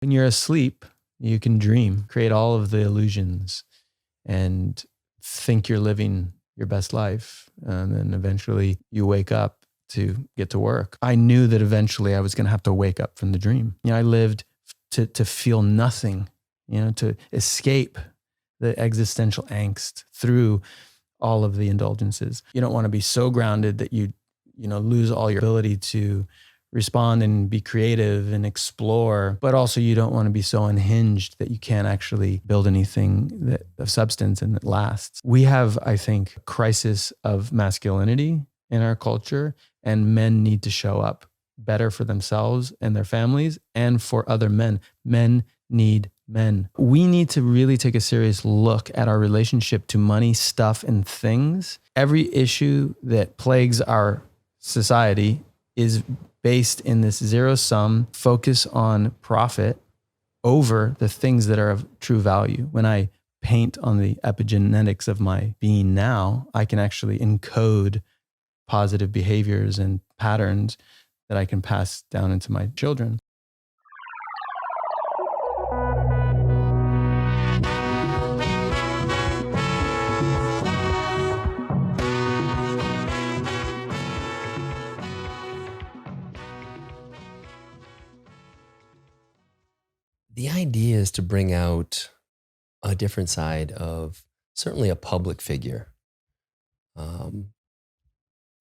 When you're asleep, you can dream, create all of the illusions and think you're living your best life. And then eventually you wake up to get to work. I knew that eventually I was going to have to wake up from the dream. I lived to feel nothing, to escape the existential angst through all of the indulgences. You don't want to be so grounded that you lose all your ability to respond and be creative and explore, but also you don't want to be so unhinged that you can't actually build anything of substance and that lasts. We have, I think, a crisis of masculinity in our culture, and men need to show up better for themselves and their families and for other men. Men need men. We need to really take a serious look at our relationship to money, stuff, and things. Every issue that plagues our society is based in this zero-sum focus on profit over the things that are of true value. When I paint on the epigenetics of my being now, I can actually encode positive behaviors and patterns that I can pass down into my children. The idea is to bring out a different side of certainly a public figure.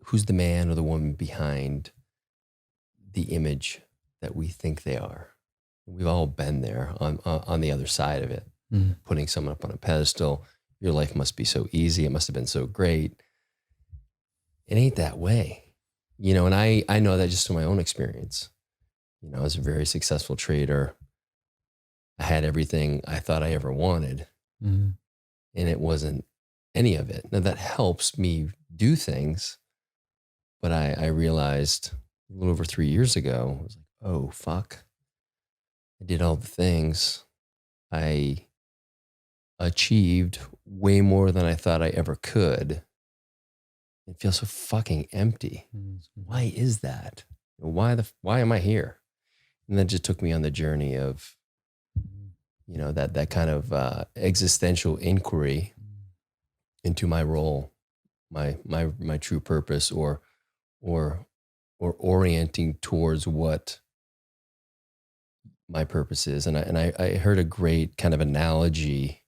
Who's the man or the woman behind the image that we think they are? We've all been there on the other side of it, putting someone up on a pedestal. Your life must be so easy. It must have been so great. It ain't that way. And I know that just from my own experience. I was a very successful trader. I had everything I thought I ever wanted, and it wasn't any of it. Now that helps me do things, but I realized a little over 3 years ago, I was like, oh, fuck. I did all the things. I achieved way more than I thought I ever could. It feels so fucking empty. Why is that? Why am I here? And that just took me on the journey of, that kind of existential inquiry into my role, my true purpose, or orienting towards what my purpose is. And I heard a great kind of analogy.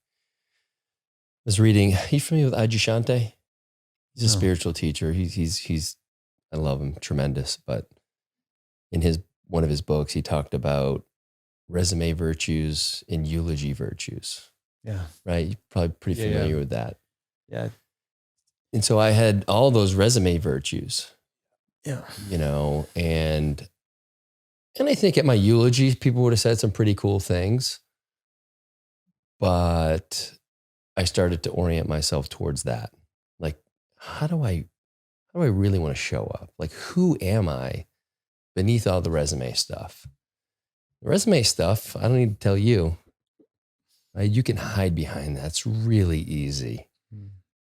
I was reading. Are you familiar with Adyashanti? He's a spiritual teacher. He's I love him, tremendous. But in one of his books, he talked about resume virtues and eulogy virtues. Yeah. Right? You're probably pretty familiar with that. Yeah. And so I had all those resume virtues. Yeah. And I think at my eulogy, people would have said some pretty cool things. But I started to orient myself towards that. Like, how do I really want to show up? Like, who am I beneath all the resume stuff? The resume stuff, I don't need to tell you. Right? You can hide behind that. It's really easy.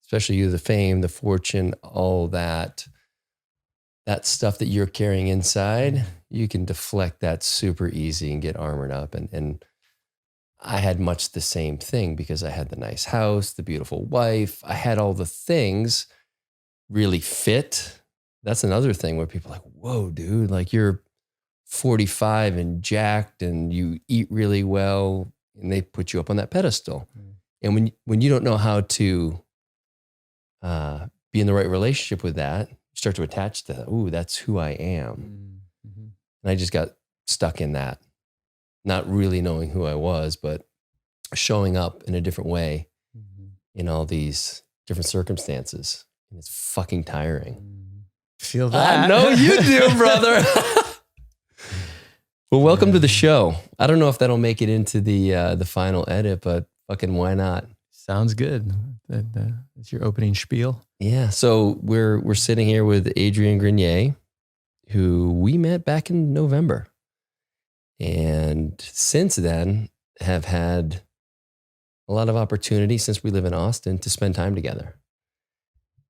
Especially the fame, the fortune, all that stuff that you're carrying inside, you can deflect that super easy and get armored up. And I had much the same thing because I had the nice house, the beautiful wife. I had all the things really fit. That's another thing where people are like, whoa, dude, like you're 45 and jacked and you eat really well, and they put you up on that pedestal. And when you don't know how to be in the right relationship with that, you start to attach to that. Ooh, that's who I am. And I just got stuck in that, not really knowing who I was, but showing up in a different way in all these different circumstances. And it's fucking tiring. Feel that? I know you do, brother. Well, welcome to the show. I don't know if that'll make it into the final edit, but fucking why not? Sounds good. That's your opening spiel. Yeah. So we're sitting here with Adrian Grenier, who we met back in November. And since then have had a lot of opportunity, since we live in Austin, to spend time together.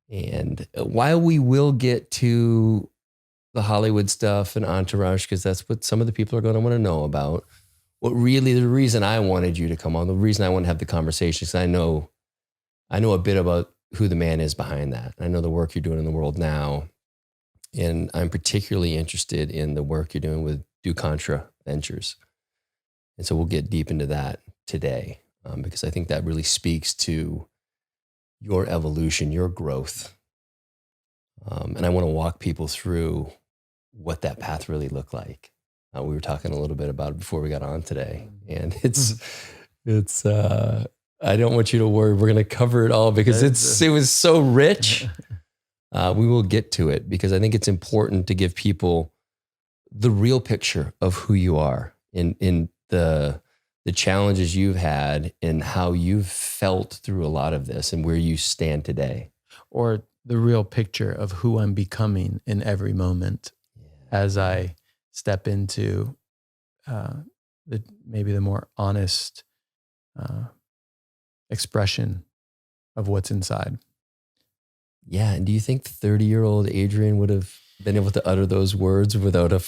And while we will get to the Hollywood stuff and Entourage, because that's what some of the people are going to want to know about, the reason I wanted you to come on, the reason I want to have the conversation, is I know a bit about who the man is behind that. I know the work you're doing in the world now. And I'm particularly interested in the work you're doing with Contra Ventures. And so we'll get deep into that today, because I think that really speaks to your evolution, your growth. And I want to walk people through what that path really looked like. We were talking a little bit about it before we got on today. And it's I don't want you to worry. We're going to cover it all because it was so rich. We will get to it because I think it's important to give people the real picture of who you are in the challenges you've had and how you've felt through a lot of this and where you stand today. Or the real picture of who I'm becoming in every moment as I step into maybe the more honest expression of what's inside. Yeah. And do you think 30-year-old Adrian would have been able to utter those words without I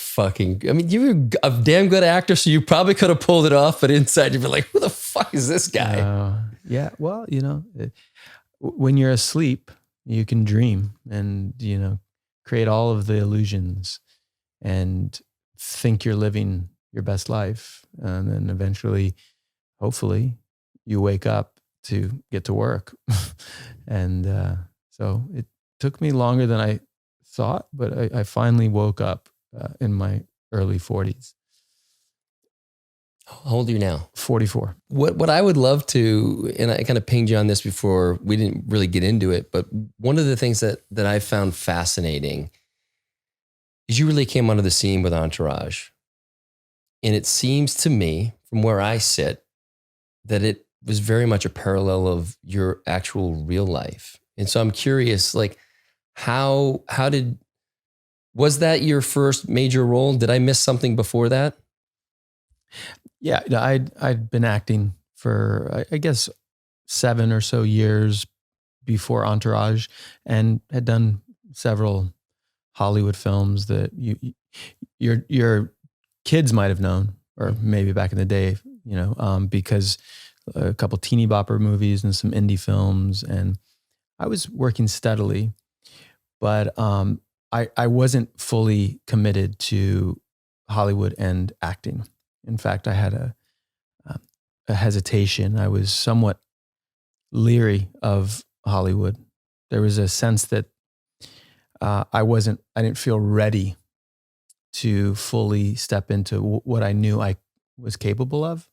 mean, you were a damn good actor, so you probably could have pulled it off, but inside you'd be like, who the fuck is this guy? Yeah. Well, when you're asleep, you can dream and, create all of the illusions and think you're living your best life. And then eventually, hopefully, you wake up to get to work. And so it took me longer than I thought, but I finally woke up in my early 40s. How old are you now? 44. What I would love to, and I kind of pinged you on this before, we didn't really get into it, but one of the things that I found fascinating is you really came onto the scene with Entourage. And it seems to me, from where I sit, that it was very much a parallel of your actual real life. And so I'm curious, like, was that your first major role? Did I miss something before that? Yeah, I'd been acting for, I guess, 7 or so years before Entourage, and had done several Hollywood films that your kids might have known, or maybe back in the day, because a couple teeny bopper movies and some indie films, and I was working steadily, but I wasn't fully committed to Hollywood and acting. In fact, I had a hesitation. I was somewhat leery of Hollywood. There was a sense that I didn't feel ready to fully step into what I knew I was capable of.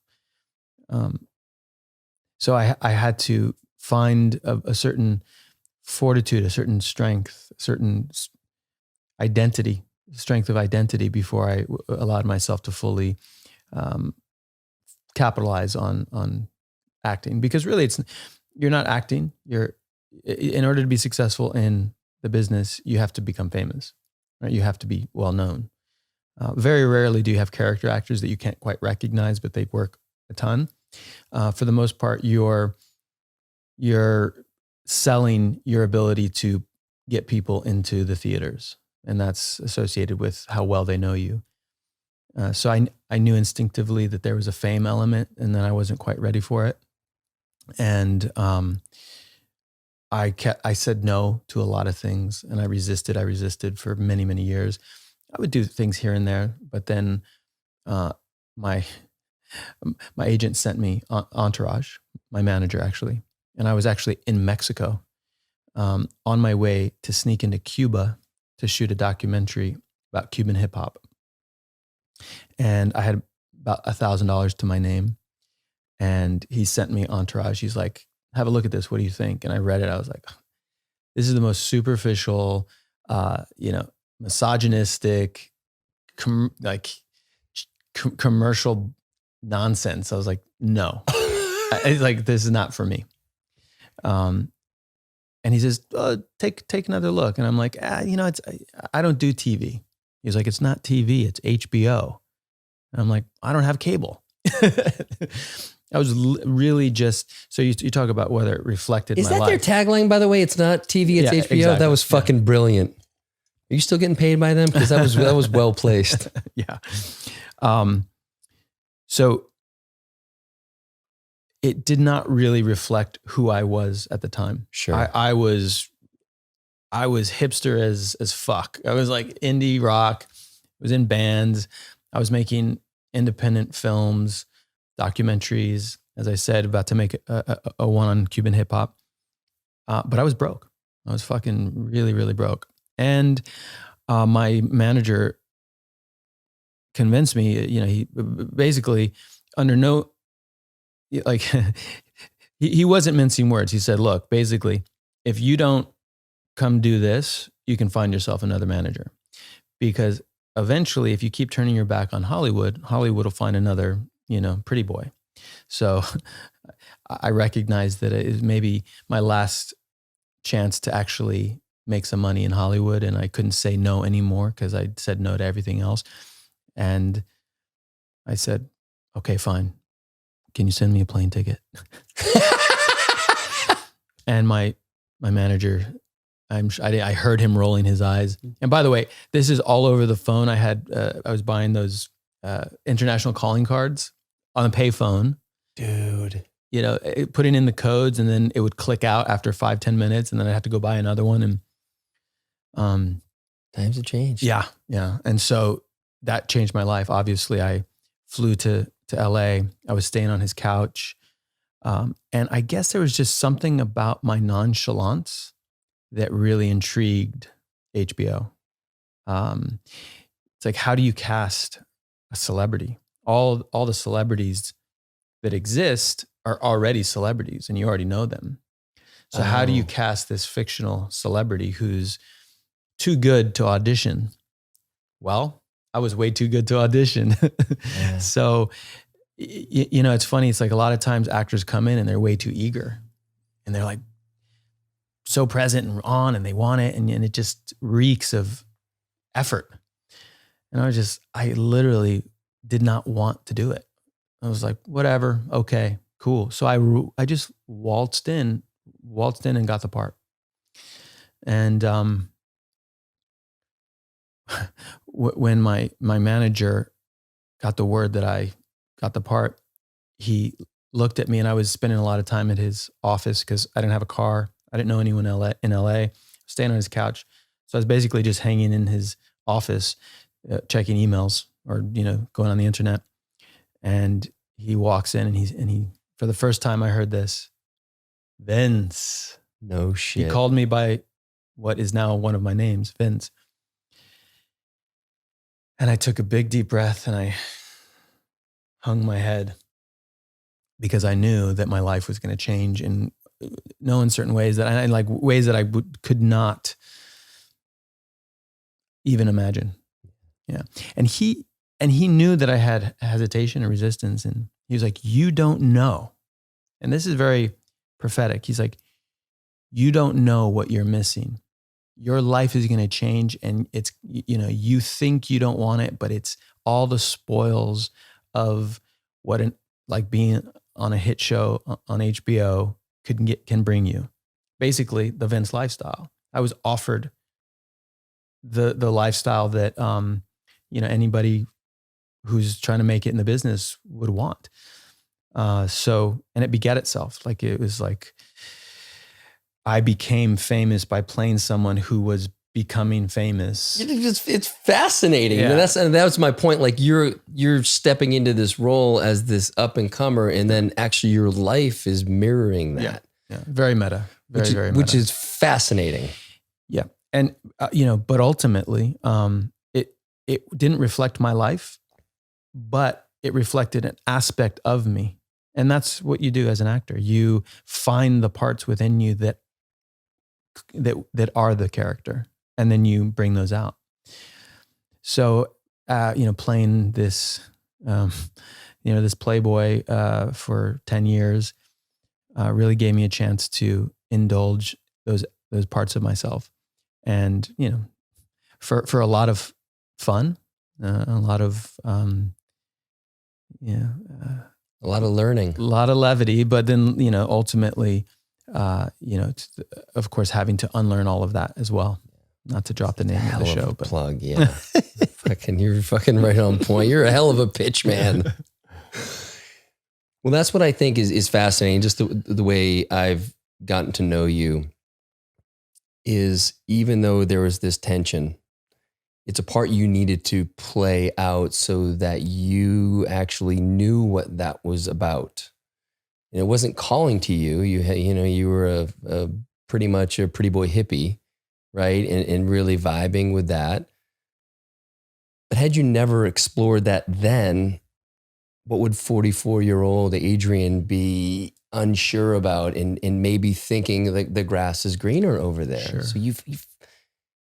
So I had to find a certain fortitude, a certain strength, a certain strength of identity before I allowed myself to fully capitalize on acting. Because really, you're not acting. In order to be successful in the business, you have to become famous, right? You have to be well known. Very rarely do you have character actors that you can't quite recognize, but they work a ton. For the most part, you're selling your ability to get people into the theaters, and that's associated with how well they know you. So I knew instinctively that there was a fame element, and then I wasn't quite ready for it. And I said no to a lot of things, and I resisted for many, many years. I would do things here and there, but then my agent sent me Entourage, my manager actually, and I was actually in Mexico on my way to sneak into Cuba to shoot a documentary about Cuban hip hop. And I had about $1,000 to my name, and he sent me Entourage. He's like, have a look at this. What do you think? And I read it. I was like, this is the most superficial, misogynistic, commercial nonsense. I was like, no, this is not for me. And he says, take another look. And I'm like, I don't do TV. He's like, it's not TV, it's HBO. And I'm like, I don't have cable. I was really just, so you talk about whether it reflected my life. Is that their tagline, by the way? It's not TV, it's HBO? Exactly. That was fucking brilliant. Are you still getting paid by them? Because that was well placed. Yeah. So it did not really reflect who I was at the time. Sure. I was hipster as fuck. I was like indie rock. I was in bands. I was making independent films, documentaries. As I said, about to make a one on Cuban hip hop. But I was broke. I was fucking really, really broke. And my manager convinced me, he basically under no, like, he wasn't mincing words. He said, look, basically, if you don't come do this, you can find yourself another manager. Because eventually, if you keep turning your back on Hollywood will find another, pretty boy. So I recognized that it was maybe my last chance to actually make some money in Hollywood, and I couldn't say no anymore because I said no to everything else. And I said, okay, fine. Can you send me a plane ticket? And my manager, I heard him rolling his eyes. And by the way, this is all over the phone. I was buying those international calling cards on a payphone. Dude. Putting in the codes, and then it would click out after 5-10 minutes, and then I'd have to go buy another one. And times have changed. Yeah. And so that changed my life. Obviously, I flew to LA. I was staying on his couch. And I guess there was just something about my nonchalance that really intrigued HBO. It's like, how do you cast a celebrity? All the celebrities that exist are already celebrities, and you already know them. So how do you cast this fictional celebrity who's too good to audition? Well, I was way too good to audition. Yeah. So, it's funny. It's like a lot of times actors come in and they're way too eager, and they're like so present and on, and they want it. And it just reeks of effort. And I literally did not want to do it. I was like, whatever. Okay, cool. So I just waltzed in and got the part. And when my manager got the word that I got the part, he looked at me, and I was spending a lot of time at his office because I didn't have a car. I didn't know anyone in LA, staying on his couch. So I was basically just hanging in his office, checking emails or, going on the internet. And he walks in, and he, for the first time I heard this, Vince. No shit. He called me by what is now one of my names, Vince. And I took a big deep breath, and I hung my head, because I knew that my life was going to change in no uncertain ways, that I like ways that I could not even imagine. Yeah. And he knew that I had hesitation and resistance, and he was like, you don't know. And this is very prophetic. He's like, you don't know what you're missing. Your life is going to change, and it's, you think you don't want it, but it's all the spoils of what being on a hit show on HBO can bring you. Basically, the Vince lifestyle. I was offered the lifestyle that anybody who's trying to make it in the business would want. And it begat itself. Like, it was like I became famous by playing someone who was becoming famous. It's fascinating. Yeah. And that was my point. Like, you're stepping into this role as this up and comer, and then actually your life is mirroring that. Yeah. Very meta. Very meta. Which is fascinating. Yeah. And, but ultimately, it didn't reflect my life, but it reflected an aspect of me. And that's what you do as an actor. You find the parts within you that are the character, and then you bring those out. So, playing this, this playboy for 10 years really gave me a chance to indulge those parts of myself. And, for a lot of fun, a lot of, a lot of learning, a lot of levity, but then, ultimately, of course, having to unlearn all of that as well. Not to drop the name of the show, but plug, yeah. You're fucking right on point. You're a hell of a pitch man. Well, that's what I think is fascinating. Just the way I've gotten to know you is, even though there was this tension, it's a part you needed to play out so that you actually knew what that was about. And it wasn't calling to you. You were a pretty much a pretty boy hippie, right? And really vibing with that. But had you never explored that then, what would 44-year-old Adrian be unsure about and maybe thinking that the grass is greener over there? Sure. So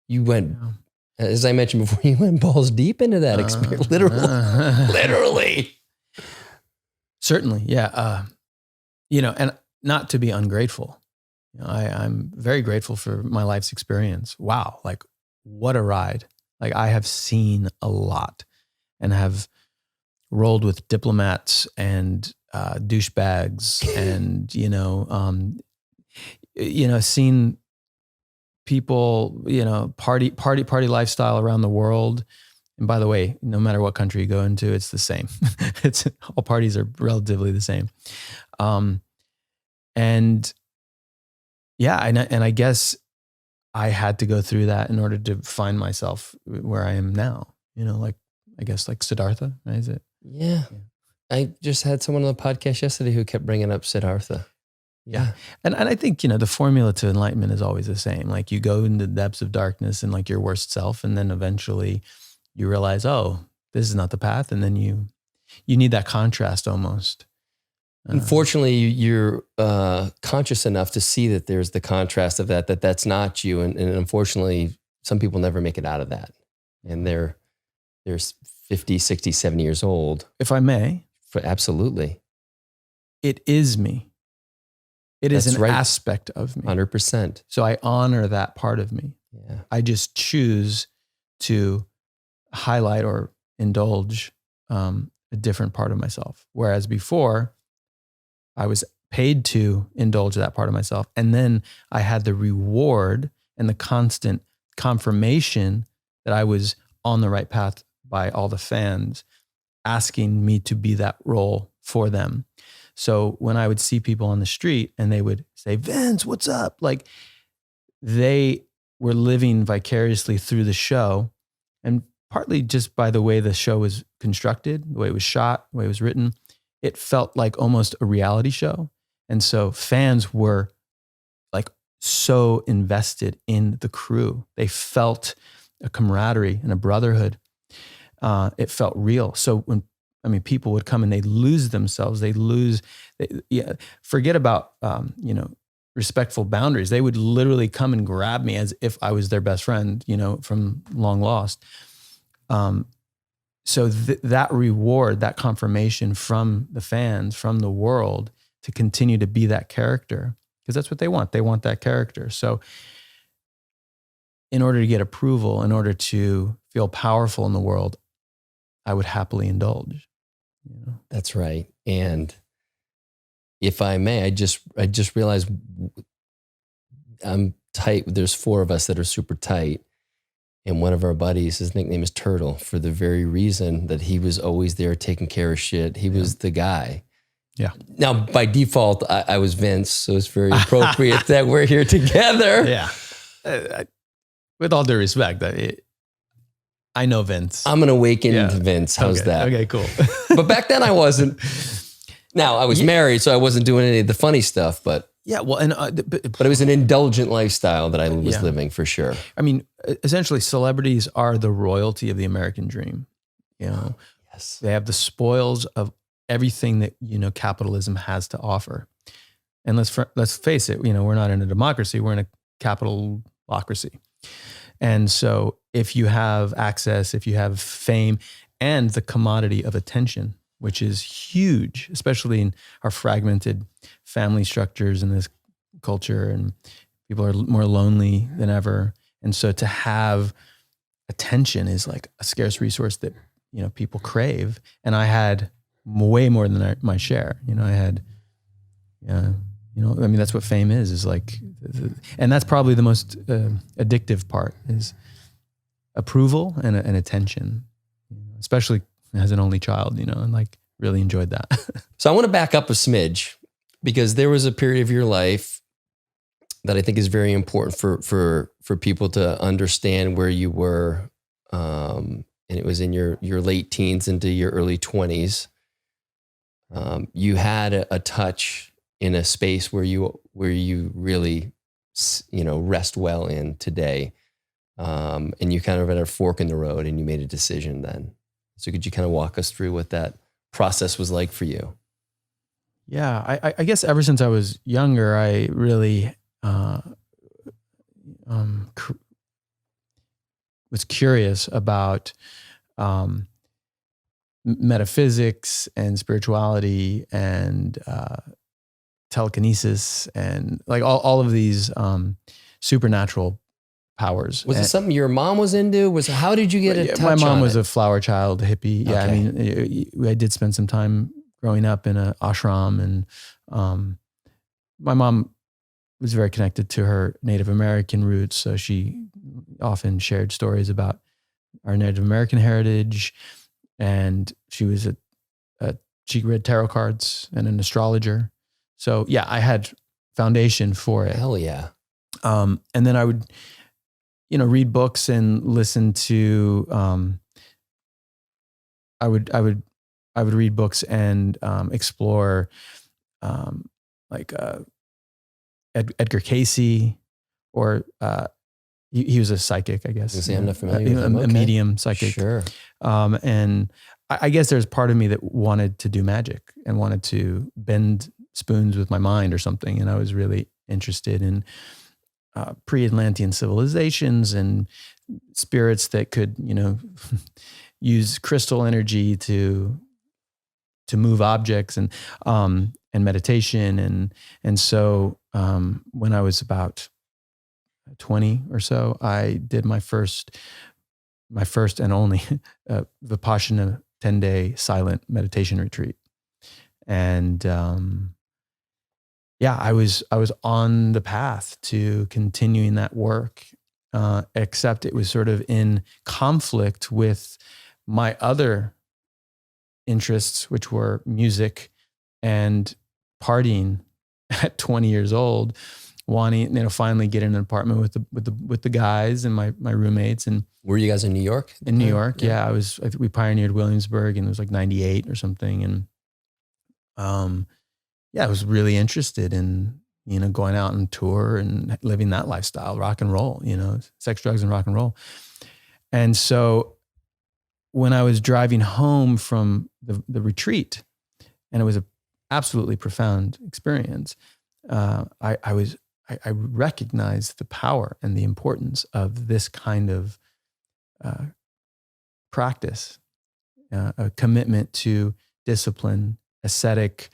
you went, as I mentioned before, you went balls deep into that experience, literally. Certainly, yeah. And not to be ungrateful. I'm very grateful for my life's experience. Wow, like what a ride. Like I have seen a lot and have rolled with diplomats and douchebags and, seen people, party lifestyle around the world. And by the way, no matter what country you go into, it's the same. All parties are relatively the same. And I guess I had to go through that in order to find myself where I am now, I guess like Siddhartha, right? Is it? Yeah. I just had someone on the podcast yesterday who kept bringing up Siddhartha. Yeah. And I think, the formula to enlightenment is always the same. Like you go into the depths of darkness and like your worst self, and then eventually you realize, oh, this is not the path. And then you need that contrast almost. Unfortunately, you're conscious enough to see that there's the contrast of that's not you. And unfortunately, some people never make it out of that. And they're 50, 60, 70 years old. If I may. Absolutely. It is me. It is That's an right. aspect of me. 100%. So I honor that part of me. Yeah. I just choose to highlight or indulge a different part of myself. Whereas before, I was paid to indulge that part of myself. And then I had the reward and the constant confirmation that I was on the right path by all the fans asking me to be that role for them. So when I would see people on the street and they would say, Vince, what's up? Like they were living vicariously through the show, and partly just by the way the show was constructed, the way it was shot, the way it was written, it felt like almost a reality show. And so fans were like so invested in the crew. They felt a camaraderie and a brotherhood. It felt real. So when, people would come and they'd lose themselves. Forget about, respectful boundaries. They would literally come and grab me as if I was their best friend, from long lost. So that reward, that confirmation from the fans, from the world, to continue to be that character, because that's what they want. They want that character. So in order to get approval, in order to feel powerful in the world, I would happily indulge. That's right. And if I may, I just realized I'm tight. There's 4 of us that are super tight. And one of our buddies, his nickname is Turtle, for the very reason that he was always there taking care of shit. He was the guy. Yeah. Now, by default, I was Vince, so it's very appropriate that we're here together. Yeah. With all due respect, I know Vince. I'm going to awaken to Vince. How's that? Okay, cool. But back then I wasn't. Now, I was married, so I wasn't doing any of the funny stuff, but yeah, well, and but it was an indulgent lifestyle that I was living, for sure. Essentially, celebrities are the royalty of the American dream. Yes, they have the spoils of everything that capitalism has to offer. And let's face it, we're not in a democracy; we're in a capitalocracy. And so, if you have access, if you have fame, and the commodity of attention, which is huge, especially in our fragmented family structures in this culture, and people are more lonely than ever. And so to have attention is like a scarce resource that, people crave. And I had way more than my share. I had, that's what fame is like, and that's probably the most addictive part is approval and attention, especially as an only child, and like really enjoyed that. So I want to back up a smidge because there was a period of your life that I think is very important for people to understand where you were. And it was in your late teens into your early 20s. You had a touch in a space where you really, rest well in today. And you kind of at a fork in the road and you made a decision then. So could you kind of walk us through what that process was like for you? Yeah, I guess ever since I was younger, I really was curious about metaphysics and spirituality and telekinesis and like all of these supernatural powers. Was it something your mom was into? How did you get a touch on it? My mom was a flower child hippie. Yeah, okay. I mean, I did spend some time growing up in an ashram, and my mom was very connected to her Native American roots. So she often shared stories about our Native American heritage, and she was she read tarot cards and an astrologer. So yeah, I had foundation for it. Hell yeah. And then I would, read books and listen to, I would read books and explore Edgar Cayce, or he was a psychic, I guess. I'm not familiar with him. A medium psychic. Sure. And I guess there's part of me that wanted to do magic and wanted to bend spoons with my mind or something. And I was really interested in pre-Atlantean civilizations and spirits that could, use crystal energy to move objects and meditation. And so when I was about 20 or so, I did my first and only Vipassana 10-day silent meditation retreat. And I was on the path to continuing that work, except it was sort of in conflict with my other interests, which were music and partying at 20 years old, wanting, finally get in an apartment with the guys and my roommates. And were you guys in New York? In New York, yeah. I think we pioneered Williamsburg, and it was like 98 or something. And I was really interested in, going out on tour and living that lifestyle, rock and roll, sex, drugs, and rock and roll. And so when I was driving home from the retreat, and it was an absolutely profound experience, I recognized the power and the importance of this kind of practice, a commitment to discipline, ascetic,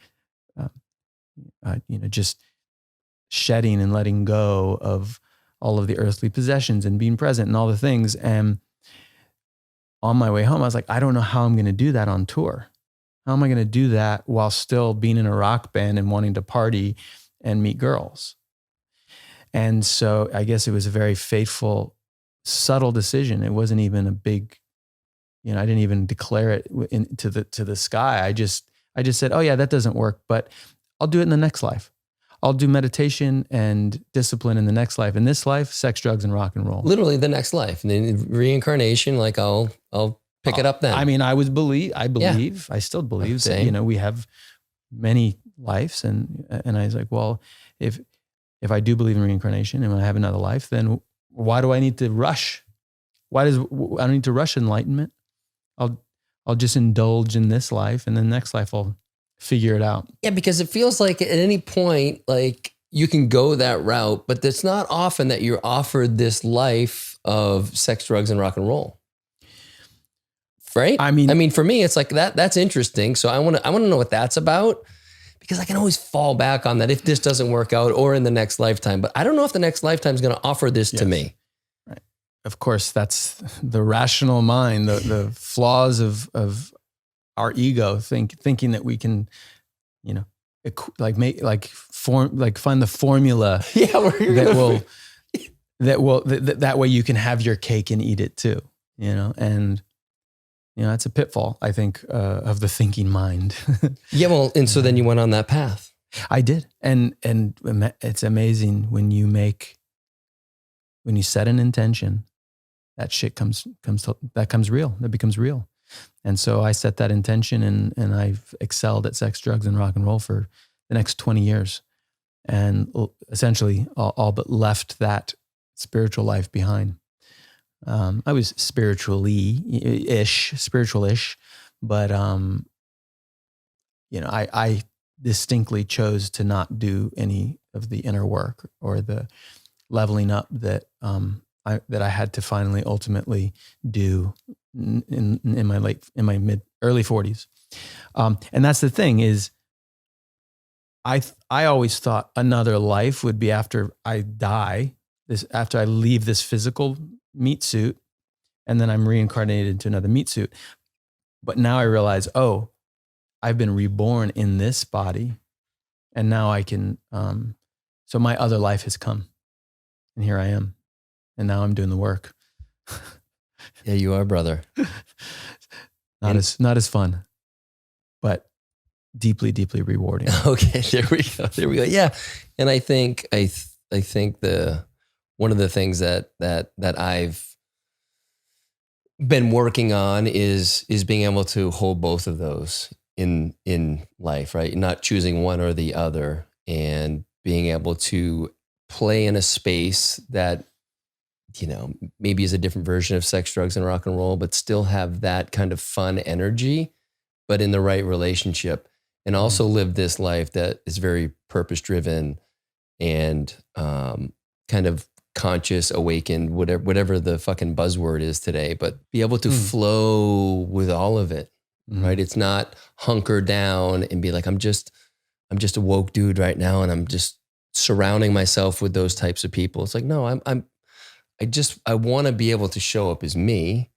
just shedding and letting go of all of the earthly possessions and being present and all the things. And on my way home, I was like, I don't know how I'm going to do that on tour. How am I going to do that while still being in a rock band and wanting to party and meet girls? And so I guess it was a very fateful, subtle decision. It wasn't even a big, I didn't even declare it to the sky. I just said, oh yeah, that doesn't work, but I'll do it in the next life. I'll do meditation and discipline in the next life. In this life, sex, drugs, and rock and roll. Literally the next life. And then reincarnation, like I'll pick it up then. I mean, I still believe Same. that, we have many lives. And I was like, well, if I do believe in reincarnation and I have another life, then why do I need to rush? I don't need to rush enlightenment. I'll just indulge in this life, and then next life I'll figure it out. Yeah, because it feels like at any point, like you can go that route, but it's not often that you're offered this life of sex, drugs, and rock and roll. Right? I mean, for me, it's like that's interesting. So I want to know what that's about, because I can always fall back on that if this doesn't work out or in the next lifetime. But I don't know if the next lifetime is going to offer this to me. Right. Of course, that's the rational mind, the flaws of our ego, thinking that we can, find the formula that way you can have your cake and eat it too, and that's a pitfall, I think, of the thinking mind. Yeah. Well, and so then you went on that path. I did. And it's amazing when you set an intention, that shit becomes real. That becomes real. And so I set that intention, and I've excelled at sex, drugs, and rock and roll for the next 20 years. And essentially all but left that spiritual life behind. I was spiritual-ish, but I distinctly chose to not do any of the inner work or the leveling up that I had to finally ultimately do in my early 40s. And that's the thing is, I always thought another life would be after I die, after I leave this physical meat suit, and then I'm reincarnated into another meat suit. But now I realize, I've been reborn in this body, and now I can, so my other life has come, and here I am, and now I'm doing the work. Yeah, you are, brother. Not as fun, but deeply, deeply rewarding. Okay, there we go. Yeah, and I think one of the things that I've been working on is being able to hold both of those in life, right? Not choosing one or the other, and being able to play in a space that, maybe is a different version of sex, drugs, and rock and roll, but still have that kind of fun energy, but in the right relationship, and also live this life that is very purpose driven and kind of conscious, awakened, whatever the fucking buzzword is today, but be able to flow with all of it, right? It's not hunker down and be like, I'm just a woke dude right now, and I'm just surrounding myself with those types of people. It's like, no, I want to be able to show up as me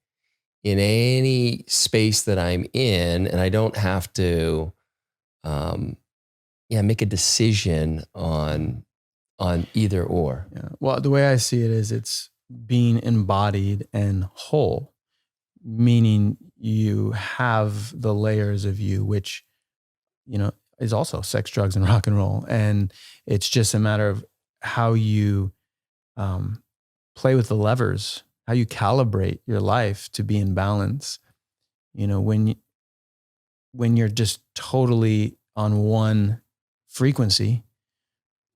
in any space that I'm in, and I don't have to, make a decision on either or. Yeah. Well, the way I see it is, it's being embodied and whole, meaning you have the layers of you, which, is also sex, drugs, and rock and roll. And it's just a matter of how you play with the levers, how you calibrate your life to be in balance. When you're just totally on one frequency,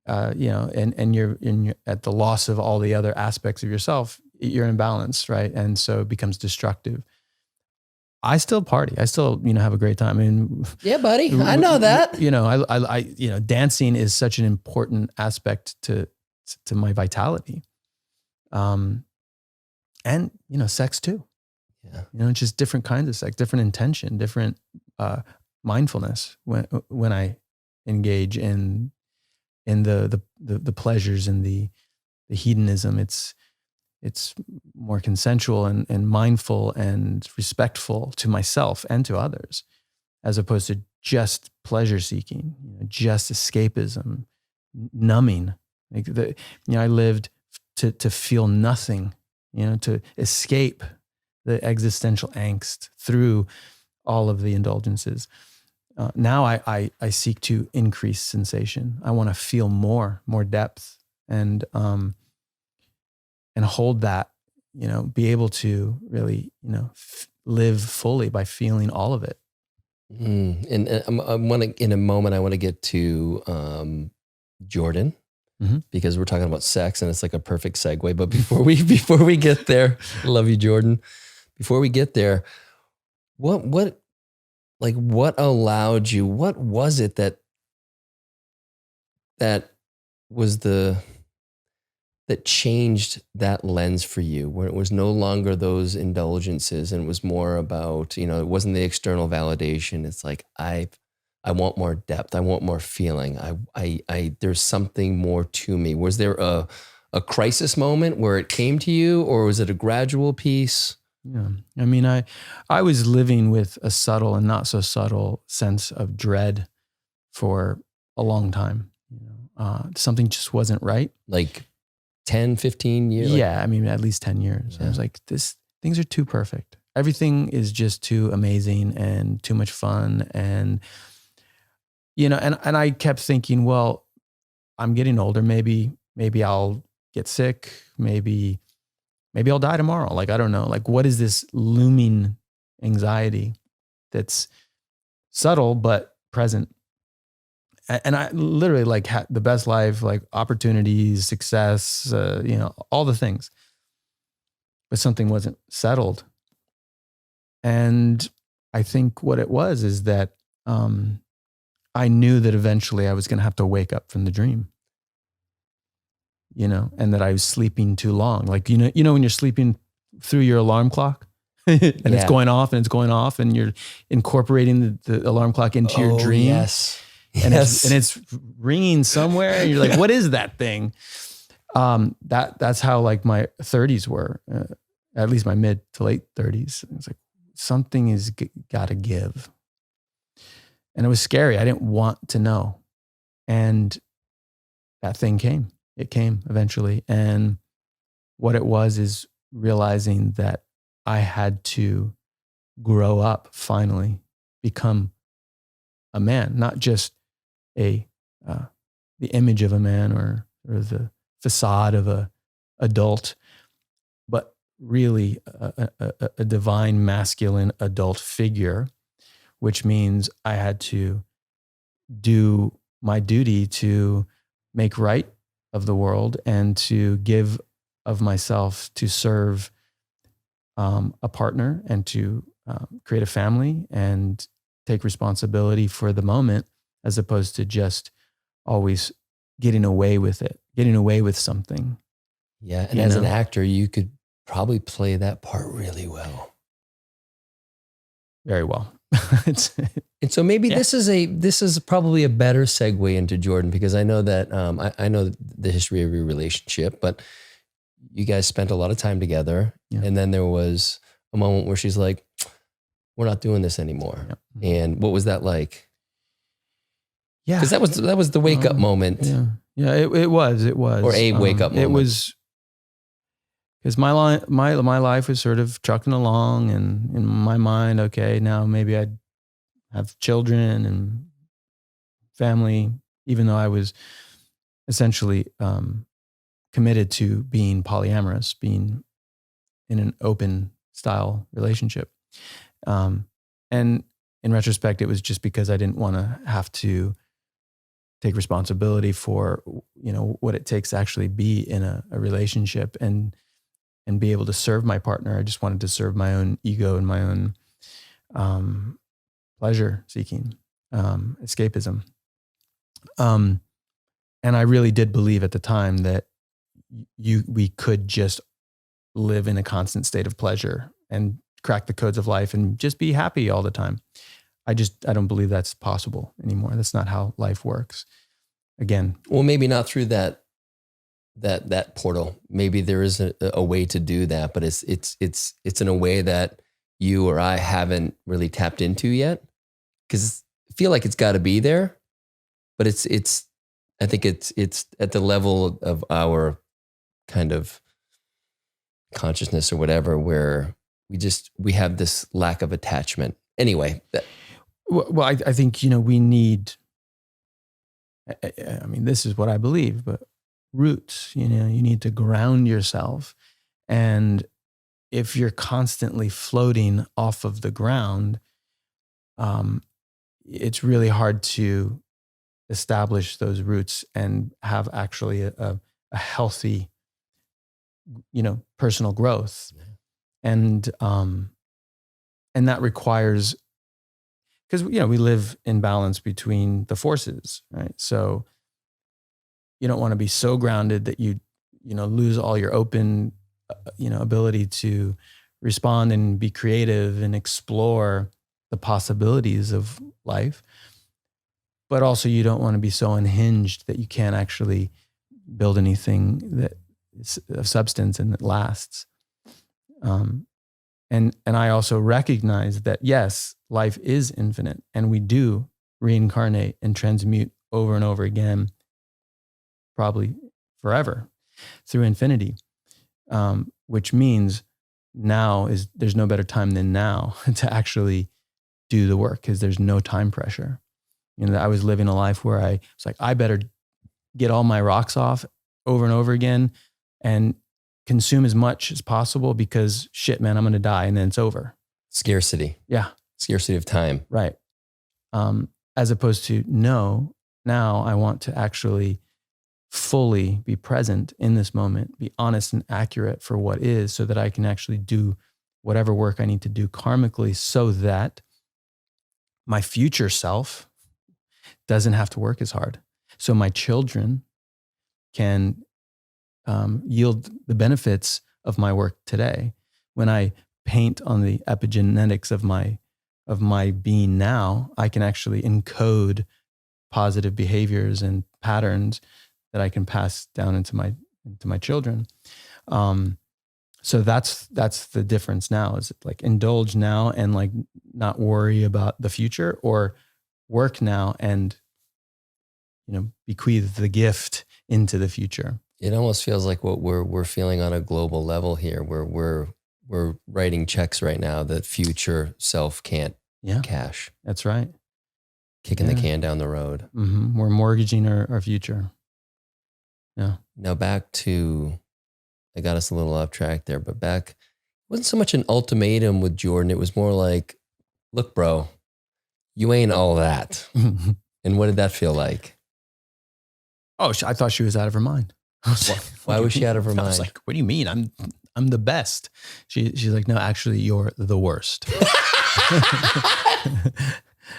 and you're at the loss of all the other aspects of yourself, you're in balance, right? And so it becomes destructive. I still party. I still, have a great time. I mean, yeah, buddy, I know that. I dancing is such an important aspect to my vitality. And sex too. Yeah. Just different kinds of sex, different intention, different mindfulness when I engage in the pleasures and the hedonism. It's more consensual and mindful and respectful to myself and to others, as opposed to just pleasure seeking, just escapism, numbing. I lived to feel nothing, to escape the existential angst through all of the indulgences. Now I seek to increase sensation. I want to feel more depth, and hold that, be able to really, live fully by feeling all of it. And I want to, in a moment, I want to get to Jordan, because we're talking about sex, and it's like a perfect segue. But before we get there, I love you, Jordan. Before we get there, what allowed you? What was it that was that changed that lens for you, where it was no longer those indulgences, and it was more about, it wasn't the external validation. It's like, I want more depth. I want more feeling. I there's something more to me. Was there a crisis moment where it came to you, or was it a gradual piece? Yeah. I mean, I was living with a subtle and not so subtle sense of dread for a long time. Something just wasn't right. Like 10, 15 years? Yeah. I mean, at least 10 years. Yeah. I was like, things are too perfect. everything is just too amazing and too much fun. And, and I kept thinking, well, I'm getting older. Maybe I'll get sick. Maybe I'll die tomorrow. Like, I don't know. Like, what is this looming anxiety that's subtle but present? And I literally like had the best life, like opportunities, success, all the things. But something wasn't settled. And I think what it was is that I knew that eventually I was going to have to wake up from the dream. And that I was sleeping too long. Like, when you're sleeping through your alarm clock and it's going off and you're incorporating the alarm clock into your dream. Yes. And it's ringing somewhere and you're like, what is that thing? That's how like my 30s were, at least my mid to late 30s. It's like something is got to give. And it was scary. I didn't want to know. And that thing came. It came eventually. And what it was is realizing that I had to grow up, finally become a man, not just the image of a man or the facade of a adult, but really a divine masculine adult figure, which means I had to do my duty to make right of the world and to give of myself to serve a partner and to create a family and take responsibility for the moment, as opposed to just always getting away with it, getting away with something. Yeah. And as an actor, you could probably play that part really well. Very well. And so maybe this is probably a better segue into Jordan, because I know that I know the history of your relationship, but you guys spent a lot of time together, and then there was a moment where she's like, "We're not doing this anymore." Yeah. And what was that like? Yeah, because that was the wake up moment. Yeah, it was, or a wake up moment. It was. Because my life was sort of trucking along, and in my mind, okay, now maybe I'd have children and family, even though I was essentially committed to being polyamorous, being in an open style relationship. And in retrospect, it was just because I didn't want to have to take responsibility for, what it takes to actually be in a relationship and be able to serve my partner. I just wanted to serve my own ego and my own pleasure seeking, escapism. And I really did believe at the time that we could just live in a constant state of pleasure and crack the codes of life and just be happy all the time. I don't believe that's possible anymore. That's not how life works. Again. Well, maybe not through that portal. Maybe there is a way to do that, but it's in a way that you or I haven't really tapped into yet. Because I feel like it's got to be there, but I think it's at the level of our kind of consciousness or whatever, where we have this lack of attachment. Anyway. Well, I think, we need, I mean, this is what I believe, but roots, you need to ground yourself. And if you're constantly floating off of the ground, it's really hard to establish those roots and have actually a healthy, personal growth. And that requires, because, we live in balance between the forces, right? So you don't want to be so grounded that you lose all your open, ability to respond and be creative and explore the possibilities of life. But also you don't want to be so unhinged that you can't actually build anything that is of substance and that lasts. And I also recognize that, yes, life is infinite and we do reincarnate and transmute over and over again, probably forever through infinity, which means there's no better time than now to actually do the work, because there's no time pressure. I was living a life where I was like, I better get all my rocks off over and over again and consume as much as possible, because shit, man, I'm going to die and then it's over. Scarcity. Yeah. Scarcity of time. Right. As opposed to now I want to actually fully be present in this moment, be honest and accurate for what is, so that I can actually do whatever work I need to do karmically, so that my future self doesn't have to work as hard. So my children can yield the benefits of my work today. When I paint on the epigenetics of my being now, I can actually encode positive behaviors and patterns that I can pass down into my children. So that's the difference now. Is it like indulge now and like not worry about the future, or work now and bequeath the gift into the future? It almost feels like what we're feeling on a global level here, where we're writing checks right now that future self can't cash. That's right. Kicking the can down the road. Mm-hmm. We're mortgaging our future. Yeah. Now back to, I got us a little off track there, but back, it wasn't so much an ultimatum with Jordan. It was more like, look, bro, you ain't all that. And what did that feel like? Oh, I thought she was out of her mind. Why was she out of her mind? I was like, what do you mean? I'm the best. She's like, no, actually you're the worst.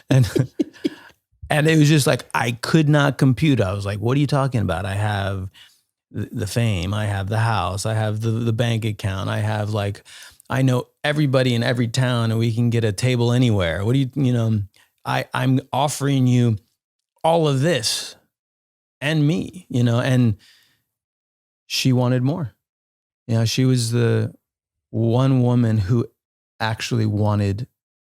And it was just like, I could not compute. I was like, what are you talking about? I have the fame. I have the house. I have the bank account. I have I know everybody in every town and we can get a table anywhere. What do I'm offering you all of this and me, and she wanted more. She was the one woman who actually wanted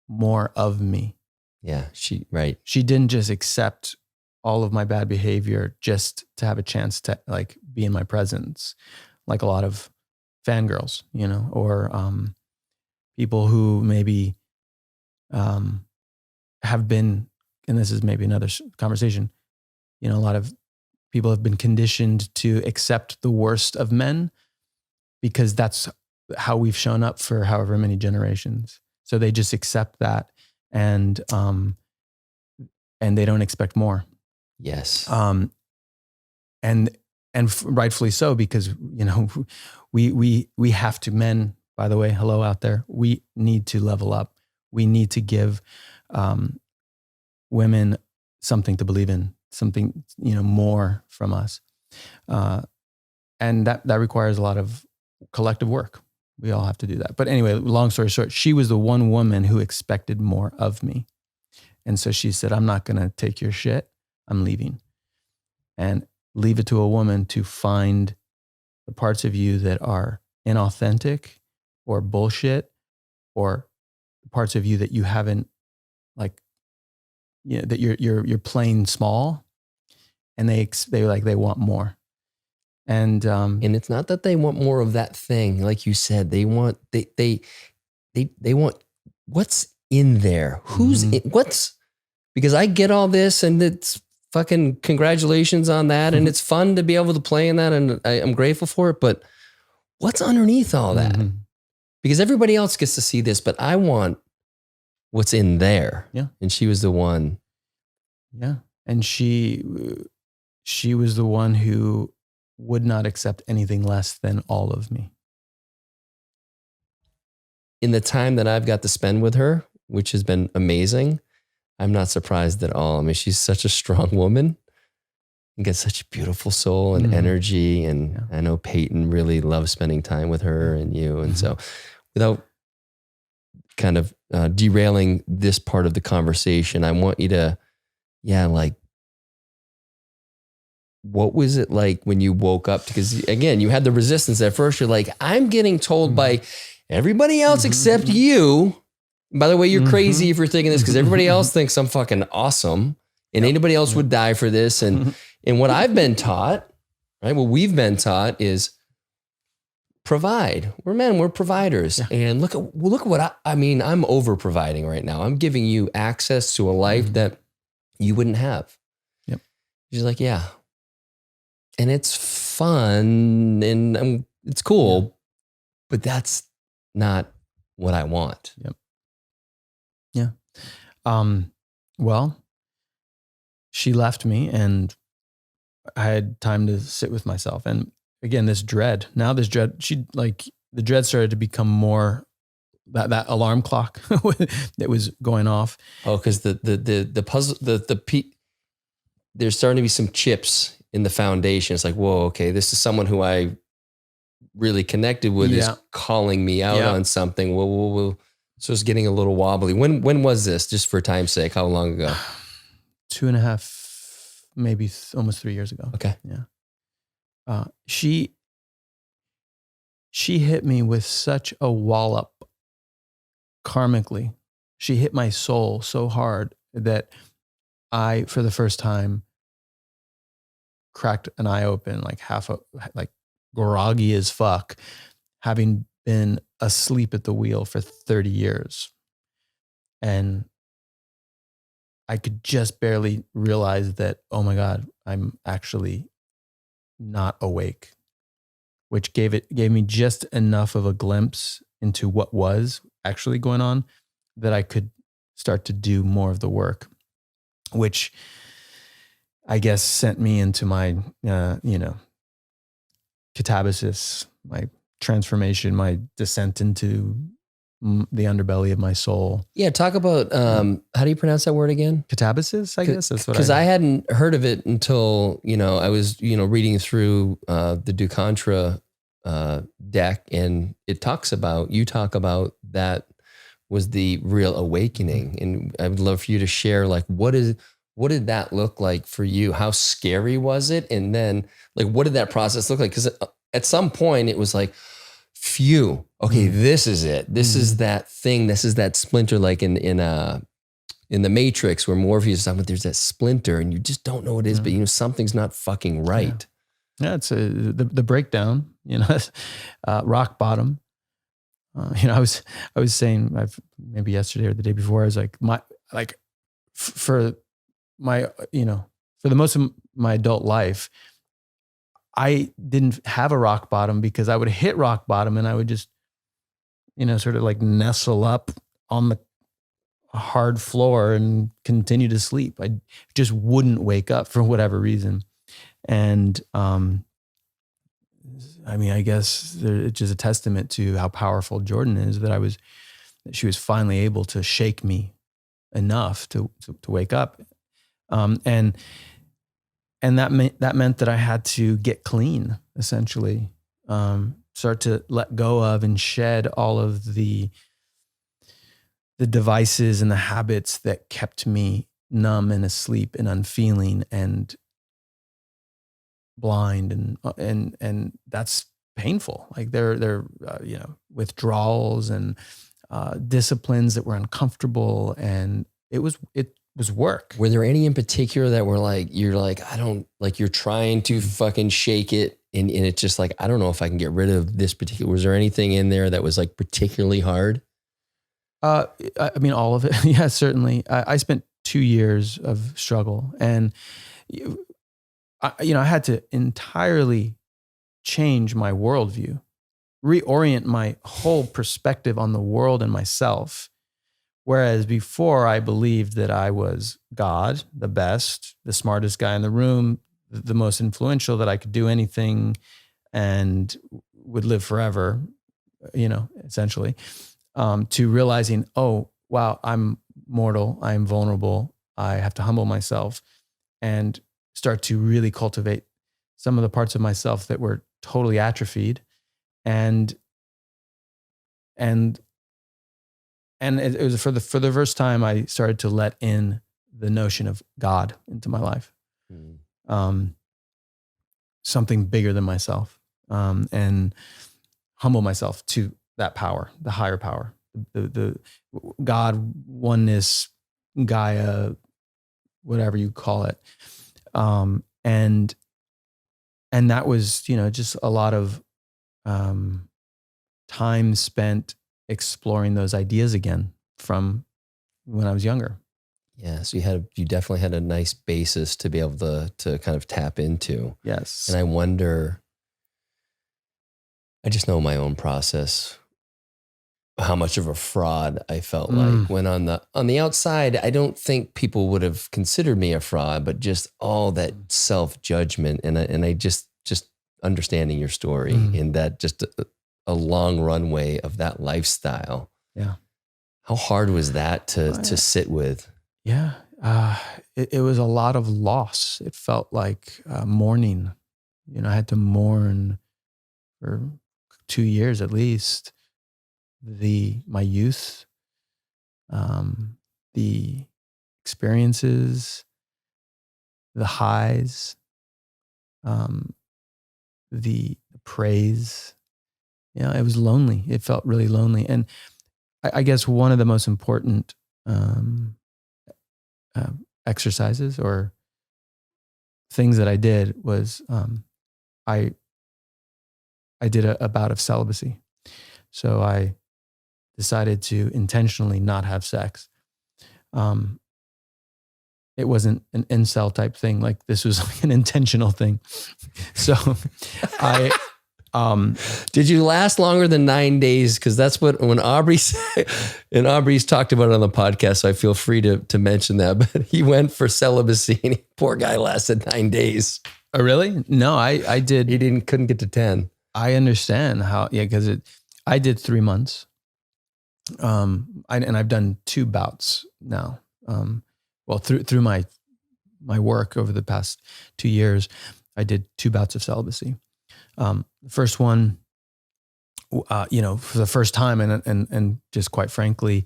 more of me. Yeah, right. She didn't just accept all of my bad behavior just to have a chance to be in my presence, like a lot of fangirls, or people who maybe have been, and this is maybe another conversation, a lot of people have been conditioned to accept the worst of men because that's how we've shown up for however many generations. So they just accept that, and they don't expect more. Yes. And rightfully so, because we have to, men, by the way, hello out there, we need to level up. We need to give women something to believe in, something more from us, and that requires a lot of collective work. We all have to do that. But anyway, long story short, she was the one woman who expected more of me. And so she said, I'm not going to take your shit. I'm leaving. And leave it to a woman to find the parts of you that are inauthentic or bullshit, or parts of you that you haven't that you're playing small, and they want more. And it's not that they want more of that thing, like you said. They want they want what's in there. Who's in, what's, because I get all this, and it's fucking congratulations on that, and it's fun to be able to play in that, and I'm grateful for it. But what's underneath all that? Because everybody else gets to see this, but I want what's in there. Yeah. And she was the one. Yeah. And she was the one who would not accept anything less than all of me. In the time that I've got to spend with her, which has been amazing, I'm not surprised at all. I mean, she's such a strong woman and got such a beautiful soul and energy. And I know Peyton really loves spending time with her and you. And so without kind of derailing this part of the conversation, I want you to, what was it like when you woke up? Because again, you had the resistance at first. You're like, I'm getting told by everybody else except you. By the way, you're crazy if you're thinking this, because everybody else thinks I'm fucking awesome, and anybody else would die for this. And what I've been taught, right? What we've been taught is provide. We're men, we're providers. Yeah. And look at what I mean, I'm over providing right now. I'm giving you access to a life that you wouldn't have. Yep. She's like, yeah. And it's fun and it's cool, but that's not what I want. Yep. Yeah. Well, she left me and I had time to sit with myself. And again, the dread, the dread started to become more that alarm clock that was going off. Oh, because the puzzle, there's starting to be some chips in the foundation. It's like, whoa, okay, this is someone who I really connected with is calling me out on something. Whoa. So it's getting a little wobbly. When was this? Just for time's sake, how long ago? 2.5, maybe almost 3 years ago. Okay. Yeah. She hit me with such a wallop karmically. She hit my soul so hard that I, for the first time, cracked an eye open, like groggy as fuck, having been asleep at the wheel for 30 years. And I could just barely realize that, oh my God, I'm actually not awake, which gave me just enough of a glimpse into what was actually going on that I could start to do more of the work, which I guess sent me into my, catabasis, my transformation, my descent into the underbelly of my soul. Yeah. Talk about, how do you pronounce that word again? Catabasis, I guess that's what because I hadn't heard of it until, I was, reading through the Du Contra deck, and you talk about that was the real awakening. And I would love for you to share, like, what did that look like for you? How scary was it? And then, like, what did that process look like? Because at some point it was like, phew, okay, this is it. This is that thing. This is that splinter, like in the Matrix, where Morpheus is talking about, there's that splinter and you just don't know what it is, but something's not fucking right. Yeah, it's the breakdown, rock bottom. I was saying, maybe yesterday or the day before, I was like, for the most of my adult life, I didn't have a rock bottom because I would hit rock bottom and I would just, sort of like nestle up on the hard floor and continue to sleep. I just wouldn't wake up for whatever reason. And, I guess it's just a testament to how powerful Jordan is that she was finally able to shake me enough to wake up. And that meant that I had to get clean, essentially, start to let go of and shed all of the devices and the habits that kept me numb and asleep and unfeeling and blind, and that's painful. Like they're withdrawals and disciplines that were uncomfortable, and it was work. Were there any in particular that were like, you're trying to fucking shake it and it's just like, I don't know if I can get rid of this particular, was there anything in there that was like particularly hard? All of it. Yeah, certainly. I spent 2 years of struggle, and I had to entirely change my worldview, reorient my whole perspective on the world and myself. Whereas before I believed that I was God, the best, the smartest guy in the room, the most influential, that I could do anything and would live forever, essentially, to realizing, oh, wow, I'm mortal, I'm vulnerable, I have to humble myself and start to really cultivate some of the parts of myself that were totally atrophied. And it was for the first time I started to let in the notion of God into my life, something bigger than myself, and humble myself to that power, the higher power, the God, oneness, Gaia, whatever you call it, and that was just a lot of time spent exploring those ideas again from when I was younger. Yeah. So you definitely had a nice basis to be able to kind of tap into. Yes. And I wonder, I just know my own process, how much of a fraud I felt like when on the outside, I don't think people would have considered me a fraud, but just all that self-judgment and I just understanding your story in that just a long runway of that lifestyle. Yeah. How hard was that to sit with? Yeah. It was a lot of loss. It felt like mourning. You know, I had to mourn for 2 years at least my youth, the experiences, the highs, the praise. You know, it was lonely. It felt really lonely. And I guess one of the most important exercises or things that I did was I did a bout of celibacy. So I decided to intentionally not have sex. It wasn't an incel type thing. Like this was like an intentional thing. So I, did you last longer than 9 days? Because that's when Aubrey's talked about it on the podcast. So I feel free to mention that. But he went for celibacy, and poor guy lasted 9 days. Oh, really? No, I did. He couldn't get to 10. I understand how. Yeah, because I did 3 months. And I've done 2 bouts now. Well, through my work over the past 2 years, I did 2 bouts of celibacy. The first one, you know, for the first time, and just quite frankly,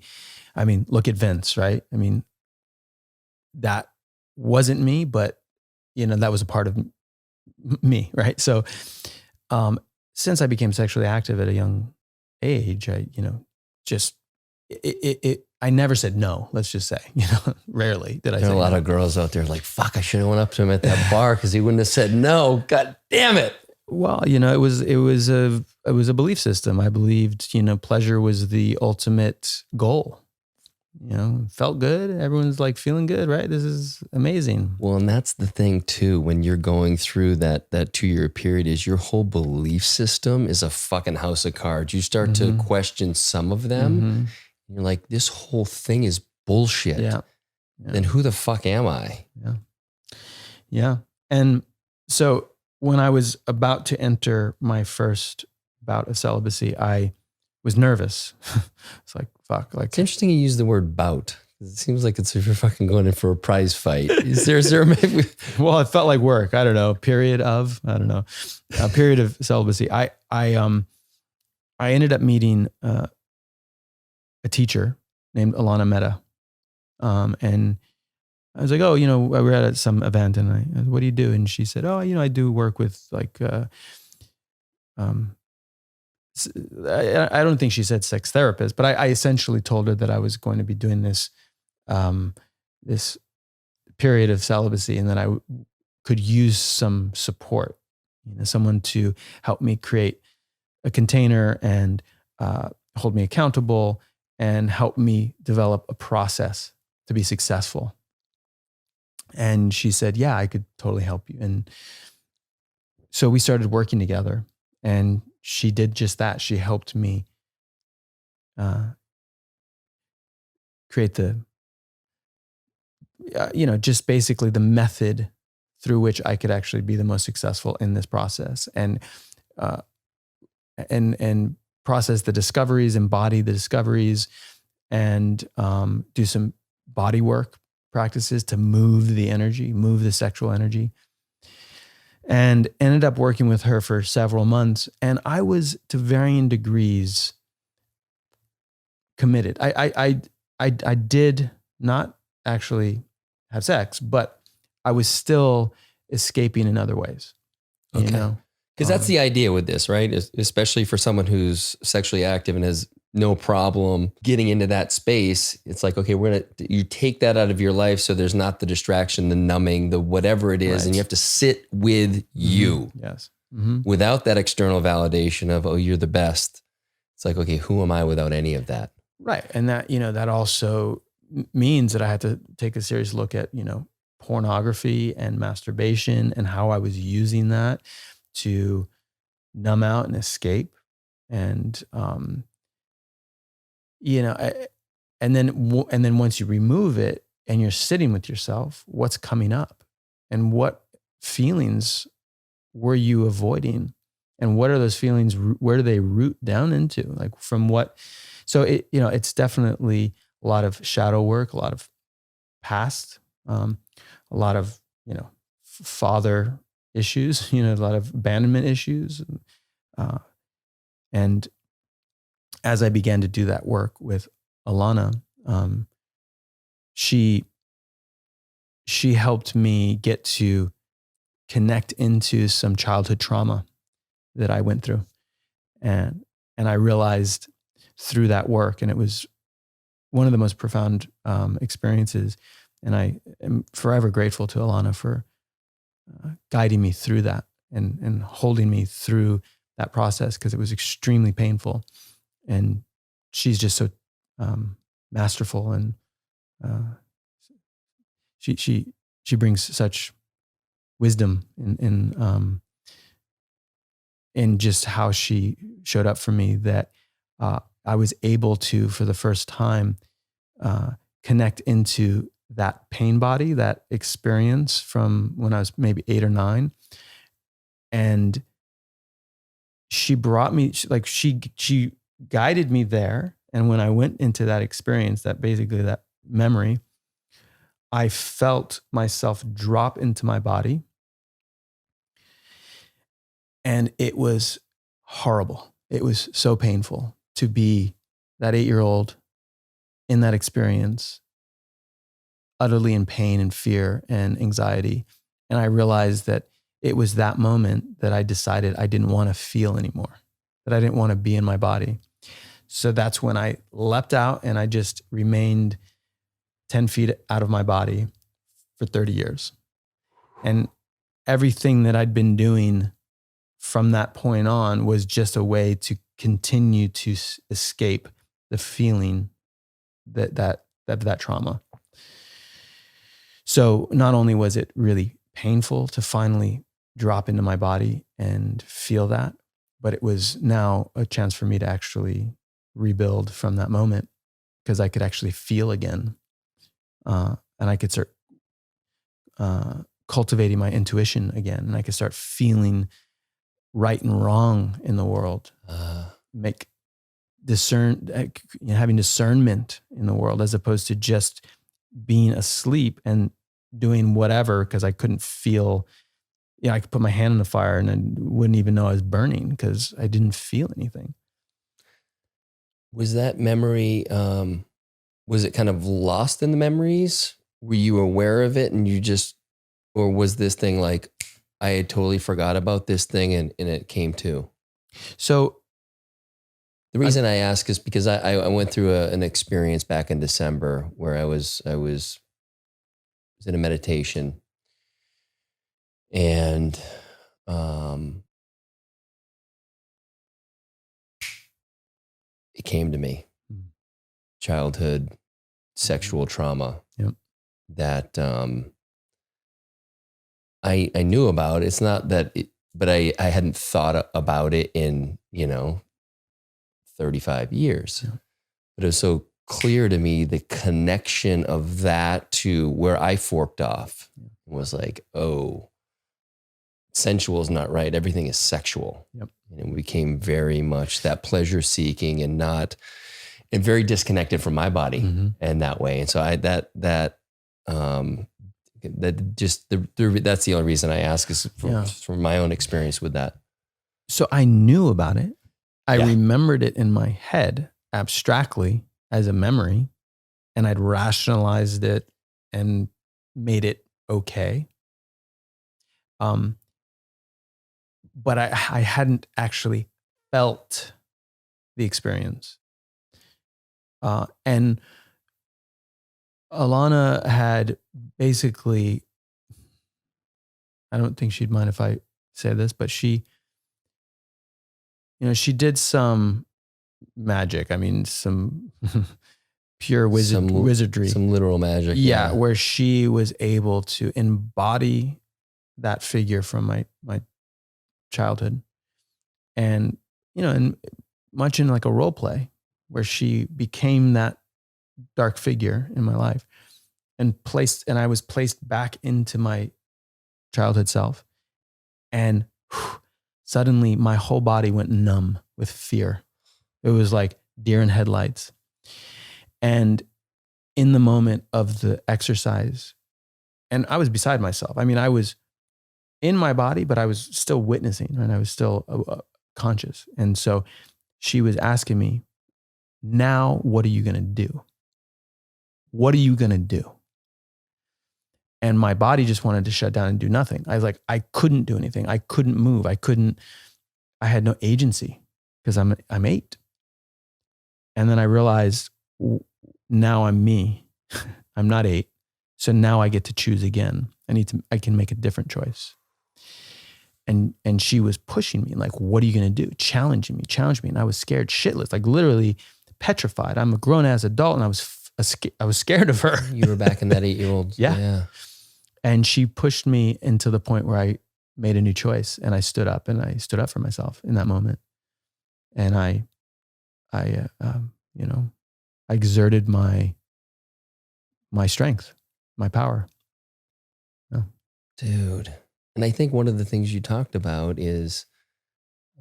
I mean, look at Vince, right? I mean, that wasn't me, but you know, that was a part of me, right? So, since I became sexually active at a young age, I, you know, just I never said no. Let's just say, you know, rarely did I. There are say a lot no. of girls out there like, fuck, I should have went up to him at that bar because he wouldn't have said no. God damn it. Well, you know, it was a belief system. I believed, you know, pleasure was the ultimate goal. You know, it felt good. Everyone's like feeling good, right? This is amazing. Well, and that's the thing too, when you're going through that 2-year period, is your whole belief system is a fucking house of cards. You start to question some of them. You're like, this whole thing is bullshit. Yeah. Then who the fuck am I? Yeah. Yeah. And so when I was about to enter my first bout of celibacy, I was nervous. It's like, fuck. Like, it's interesting you use the word bout. It seems like it's if you're fucking going in for a prize fight. Is there maybe? Well, it felt like work. I don't know. Period of celibacy. I ended up meeting a teacher named Alana Mehta. And I was like, oh, you know, we were at some event and I what do you do? And she said, oh, you know, I do work with like, I don't think she said sex therapist, but I essentially told her that I was going to be doing this, this period of celibacy and that I could use some support, you know, someone to help me create a container and hold me accountable and help me develop a process to be successful. And she said, yeah, I could totally help you. And so we started working together and she did just that. She helped me create the, you know, just basically the method through which I could actually be the most successful in this process and process the discoveries, embody the discoveries, and do some body work practices to move the energy, move the sexual energy. And ended up working with her for several months. And I was to varying degrees committed. I did not actually have sex, but I was still escaping in other ways. Okay. You know? Because that's the idea with this, right? Especially for someone who's sexually active and has no problem getting into that space. It's like, okay, you take that out of your life so there's not the distraction, the numbing, the whatever it is, right. And you have to sit with you. Yes. Without that external validation of, oh, you're the best. It's like, okay, who am I without any of that? Right. And that, that also means that I had to take a serious look at, pornography and masturbation and how I was using that to numb out and escape. And, and then once you remove it and you're sitting with yourself, what's coming up and what feelings were you avoiding? And what are those feelings? Where do they root down into? Like from what? So it's definitely a lot of shadow work, a lot of past, a lot of, father issues, a lot of abandonment issues. And as I began to do that work with Alana, she helped me get to connect into some childhood trauma that I went through. And I realized through that work, and it was one of the most profound experiences. And I am forever grateful to Alana for guiding me through that and holding me through that process, because it was extremely painful. And she's just so masterful, and she brings such wisdom in just how she showed up for me, that I was able to, for the first time, connect into that pain body, that experience from when I was maybe 8 or 9. And she brought me, she guided me there. And when I went into that experience, that memory, I felt myself drop into my body. And it was horrible. It was so painful to be that 8-year-old in that experience, utterly in pain and fear and anxiety. And I realized that it was that moment that I decided I didn't want to feel anymore, that I didn't want to be in my body. So that's when I leapt out, and I just remained 10 feet out of my body for 30 years. And everything that I'd been doing from that point on was just a way to continue to escape the feeling that trauma. So not only was it really painful to finally drop into my body and feel that, but it was now a chance for me to actually rebuild from that moment, because I could actually feel again. And I could start cultivating my intuition again, and I could start feeling right and wrong in the world, having discernment in the world, as opposed to just being asleep and doing whatever, because I couldn't feel. I could put my hand in the fire and I wouldn't even know I was burning because I didn't feel anything. Was that memory, was it kind of lost in the memories? Were you aware of it and or was this thing like, I had totally forgot about this thing and it came to? So the reason I ask is because I went through an experience back in December where I was in a meditation, and it came to me. Childhood sexual trauma. Yep. That I knew about. It's not that, but I hadn't thought about it in 35 years. Yep. But it was so clear to me, the connection of that to where I forked off was like, oh, sensual is not right. Everything is sexual. Yep. And it became very much that pleasure seeking and very disconnected from my body in that way. And so that's the only reason I ask, is from my own experience with that. So I knew about it. I remembered it in my head abstractly as a memory, and I'd rationalized it and made it okay. But I hadn't actually felt the experience. And Alana had basically, I don't think she'd mind if I say this, but she did some magic. I mean, some pure wizardry. Some literal magic. Yeah, where she was able to embody that figure from my childhood. And, and much in like a role play where she became that dark figure in my life and I was placed back into my childhood self. And suddenly my whole body went numb with fear. It was like deer in headlights. And in the moment of the exercise, and I was beside myself. I mean, I was in my body, but I was still witnessing, and I was still conscious. And so she was asking me, now, what are you going to do? What are you going to do? And my body just wanted to shut down and do nothing. I was like, I couldn't do anything. I couldn't move. I had no agency because I'm 8. And then I realized now I'm me. I'm not 8. So now I get to choose again. I can make a different choice. And she was pushing me like, what are you going to do? Challenging me. And I was scared shitless, like literally petrified. I'm a grown ass adult and I was scared of her. You were back in that 8-year-old. Yeah. And she pushed me into the point where I made a new choice, and I stood up for myself in that moment. And I exerted my strength, my power. Yeah. Dude. And I think one of the things you talked about is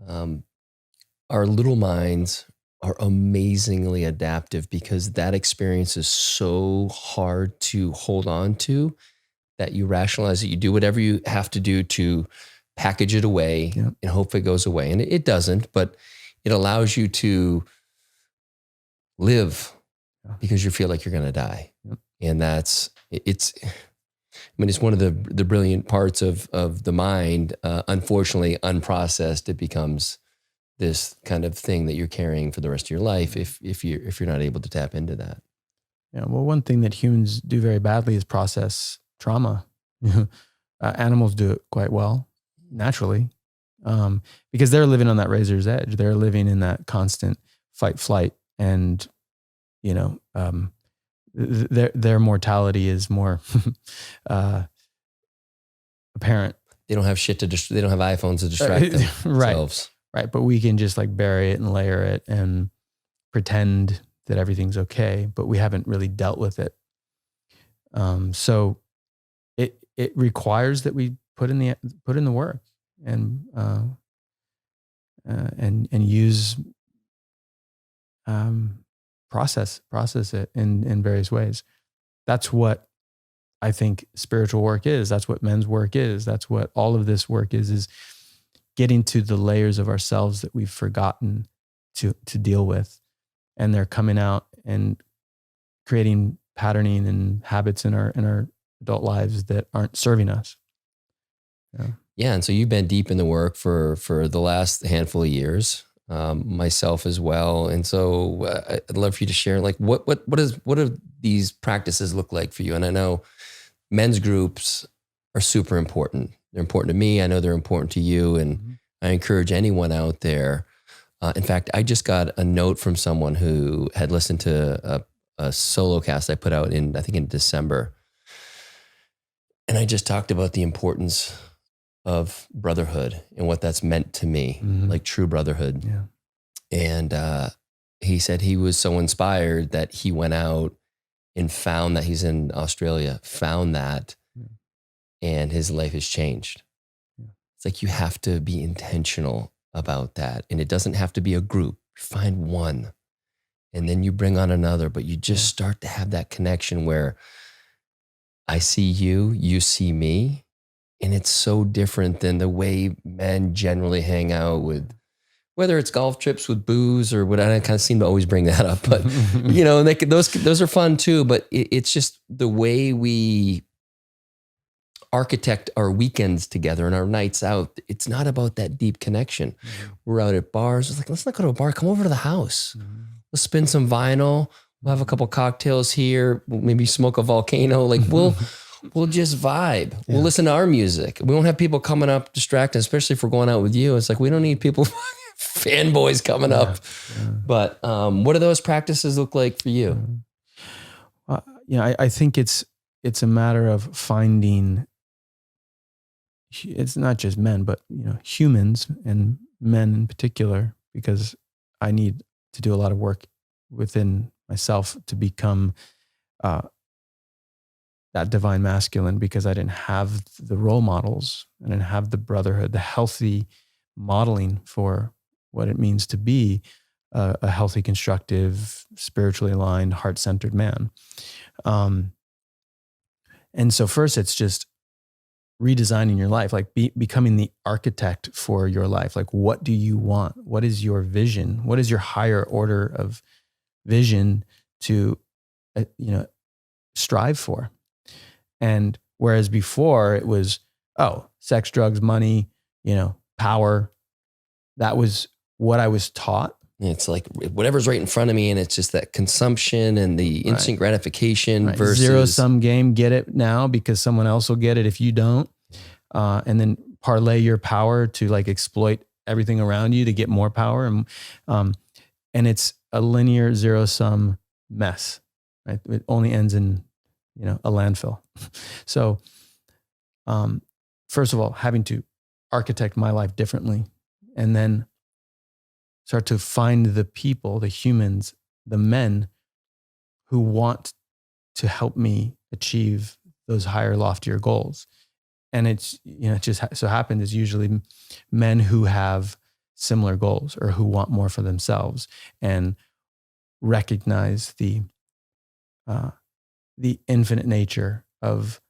our little minds are amazingly adaptive because that experience is so hard to hold on to that you rationalize it. You do whatever you have to do to package it away and hope it goes away. And it doesn't, but it allows you to live because you feel like you're going to die. Yep. And it's one of the brilliant parts of the mind. Unfortunately, unprocessed, it becomes this kind of thing that you're carrying for the rest of your life if you're not able to tap into that. Yeah. Well, one thing that humans do very badly is process trauma. Animals do it quite well naturally, because they're living on that razor's edge. They're living in that constant fight, flight, and their mortality is more apparent. They don't have they don't have iPhones to distract themselves. Right. But we can just like bury it and layer it and pretend that everything's okay, but we haven't really dealt with it. So it requires that we put in the work and use process it in various ways. That's what I think spiritual work is. That's what men's work is. That's what all of this work is getting to the layers of ourselves that we've forgotten to deal with. And they're coming out and creating patterning and habits in our adult lives that aren't serving us. Yeah. And so you've been deep in the work for the last handful of years, myself as well. And so I'd love for you to share, like, what do these practices look like for you? And I know men's groups are super important. They're important to me. I know they're important to you. And I encourage anyone out there. In fact, I just got a note from someone who had listened to a solo cast I put out in December. And I just talked about the importance of brotherhood and what that's meant to me, like true brotherhood. Yeah. And he said he was so inspired that he went out and found that he's in Australia, found that, and his life has changed. Yeah. It's like you have to be intentional about that. And it doesn't have to be a group. Find one and then you bring on another, but you just start to have that connection where I see you, you see me. And it's so different than the way men generally hang out with, whether it's golf trips with booze or what. I kind of seem to always bring that up, but those are fun too. But it's just the way we architect our weekends together and our nights out. It's not about that deep connection. We're out at bars. It's like, let's not go to a bar. Come over to the house. Let's spin some vinyl. We'll have a couple cocktails here. We'll maybe smoke a volcano. Like we'll just vibe. Yeah. We'll listen to our music. We won't have people coming up distracting, especially if we're going out with you. It's like, we don't need people fanboys coming up. Yeah. But what do those practices look like for you? I think it's a matter of finding. It's not just men, but humans, and men in particular, because I need to do a lot of work within myself to become that divine masculine, because I didn't have the role models, I didn't have the brotherhood, the healthy modeling for what it means to be a healthy, constructive, spiritually aligned, heart-centered man. And so first it's just redesigning your life, like becoming the architect for your life. Like, what do you want? What is your vision? What is your higher order of vision to, strive for? And whereas before it was, sex, drugs, money, power, that was what I was taught. It's like whatever's right in front of me, and it's just that consumption and the instant gratification versus zero-sum game. Get it now because someone else will get it if you don't. And then parlay your power to like exploit everything around you to get more power. And it's a linear zero-sum mess, right? It only ends in, a landfill. So, first of all, having to architect my life differently, and then start to find the people, the humans, the men who want to help me achieve those higher, loftier goals. And it's, it just so happens it's usually men who have similar goals or who want more for themselves and recognize the infinite nature of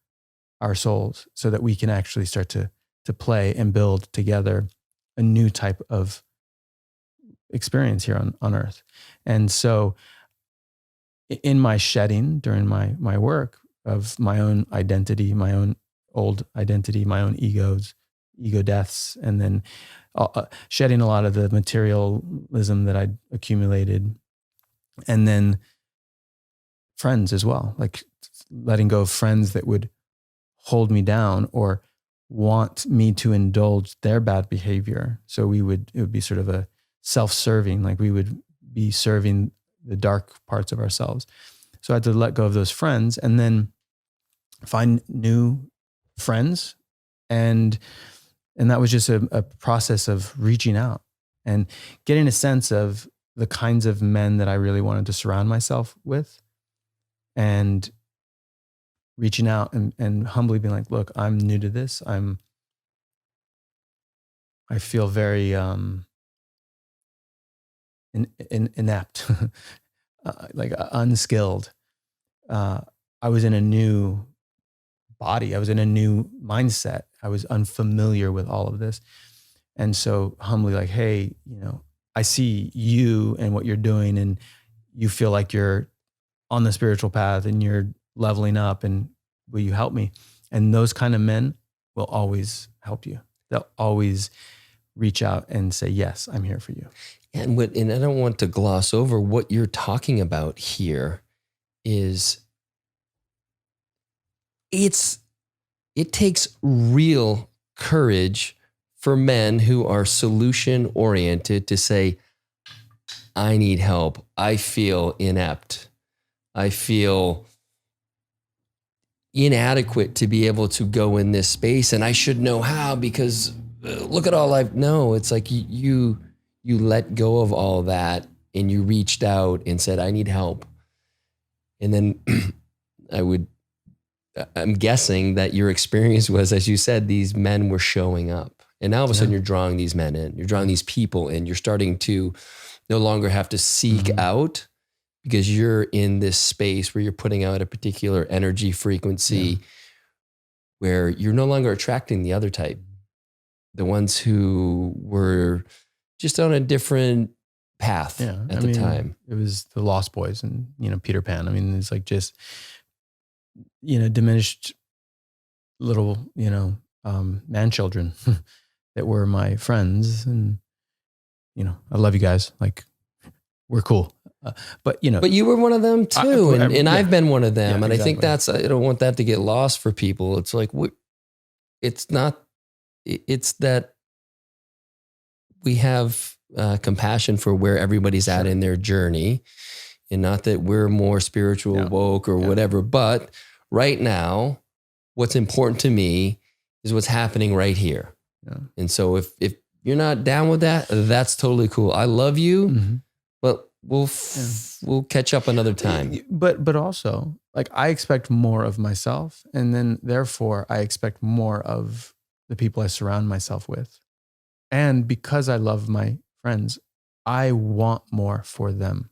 our souls, so that we can actually start to play and build together a new type of experience here on earth. And so in my shedding during my work of my own identity, my own old identity, my own ego deaths, and then shedding a lot of the materialism that I'd accumulated, and then friends as well, like letting go of friends that would hold me down or want me to indulge their bad behavior. So it would be sort of a self-serving, like we would be serving the dark parts of ourselves. So I had to let go of those friends and then find new friends. And that was just a process of reaching out and getting a sense of the kinds of men that I really wanted to surround myself with, and reaching out and humbly being like, look, I'm new to this. I feel very inept, like unskilled. I was in a new body. I was in a new mindset. I was unfamiliar with all of this. And so humbly like, hey, I see you and what you're doing, and you feel like you're on the spiritual path and you're leveling up, and will you help me? And those kind of men will always help you. They'll always reach out and say, yes, I'm here for you. And I don't want to gloss over what you're talking about here is it takes real courage for men who are solution oriented to say, I need help. I feel inept. I feel inadequate to be able to go in this space, and I should know how because look at all I've. No, it's like you let go of all that and you reached out and said, I need help. And then I'm guessing that your experience was, as you said, these men were showing up, and now all of a sudden you're drawing these men in, you're drawing these people in, you're starting to no longer have to seek out, because you're in this space where you're putting out a particular energy frequency where you're no longer attracting the other type, the ones who were just on a different path at the time. It was the Lost Boys and, Peter Pan. I mean, it's like just, diminished little, man children that were my friends. And, I love you guys. Like, we're cool. But you were one of them too. And I've been one of them. And exactly. I think I don't want that to get lost for people. It's like, it's that we have compassion for where everybody's at in their journey, and not that we're more spiritual, woke, or whatever. But right now, what's important to me is what's happening right here. Yeah. And so if you're not down with that, that's totally cool. I love you, but we'll catch up another time. But also, like, I expect more of myself, and then therefore I expect more of the people I surround myself with. And because I love my friends, I want more for them.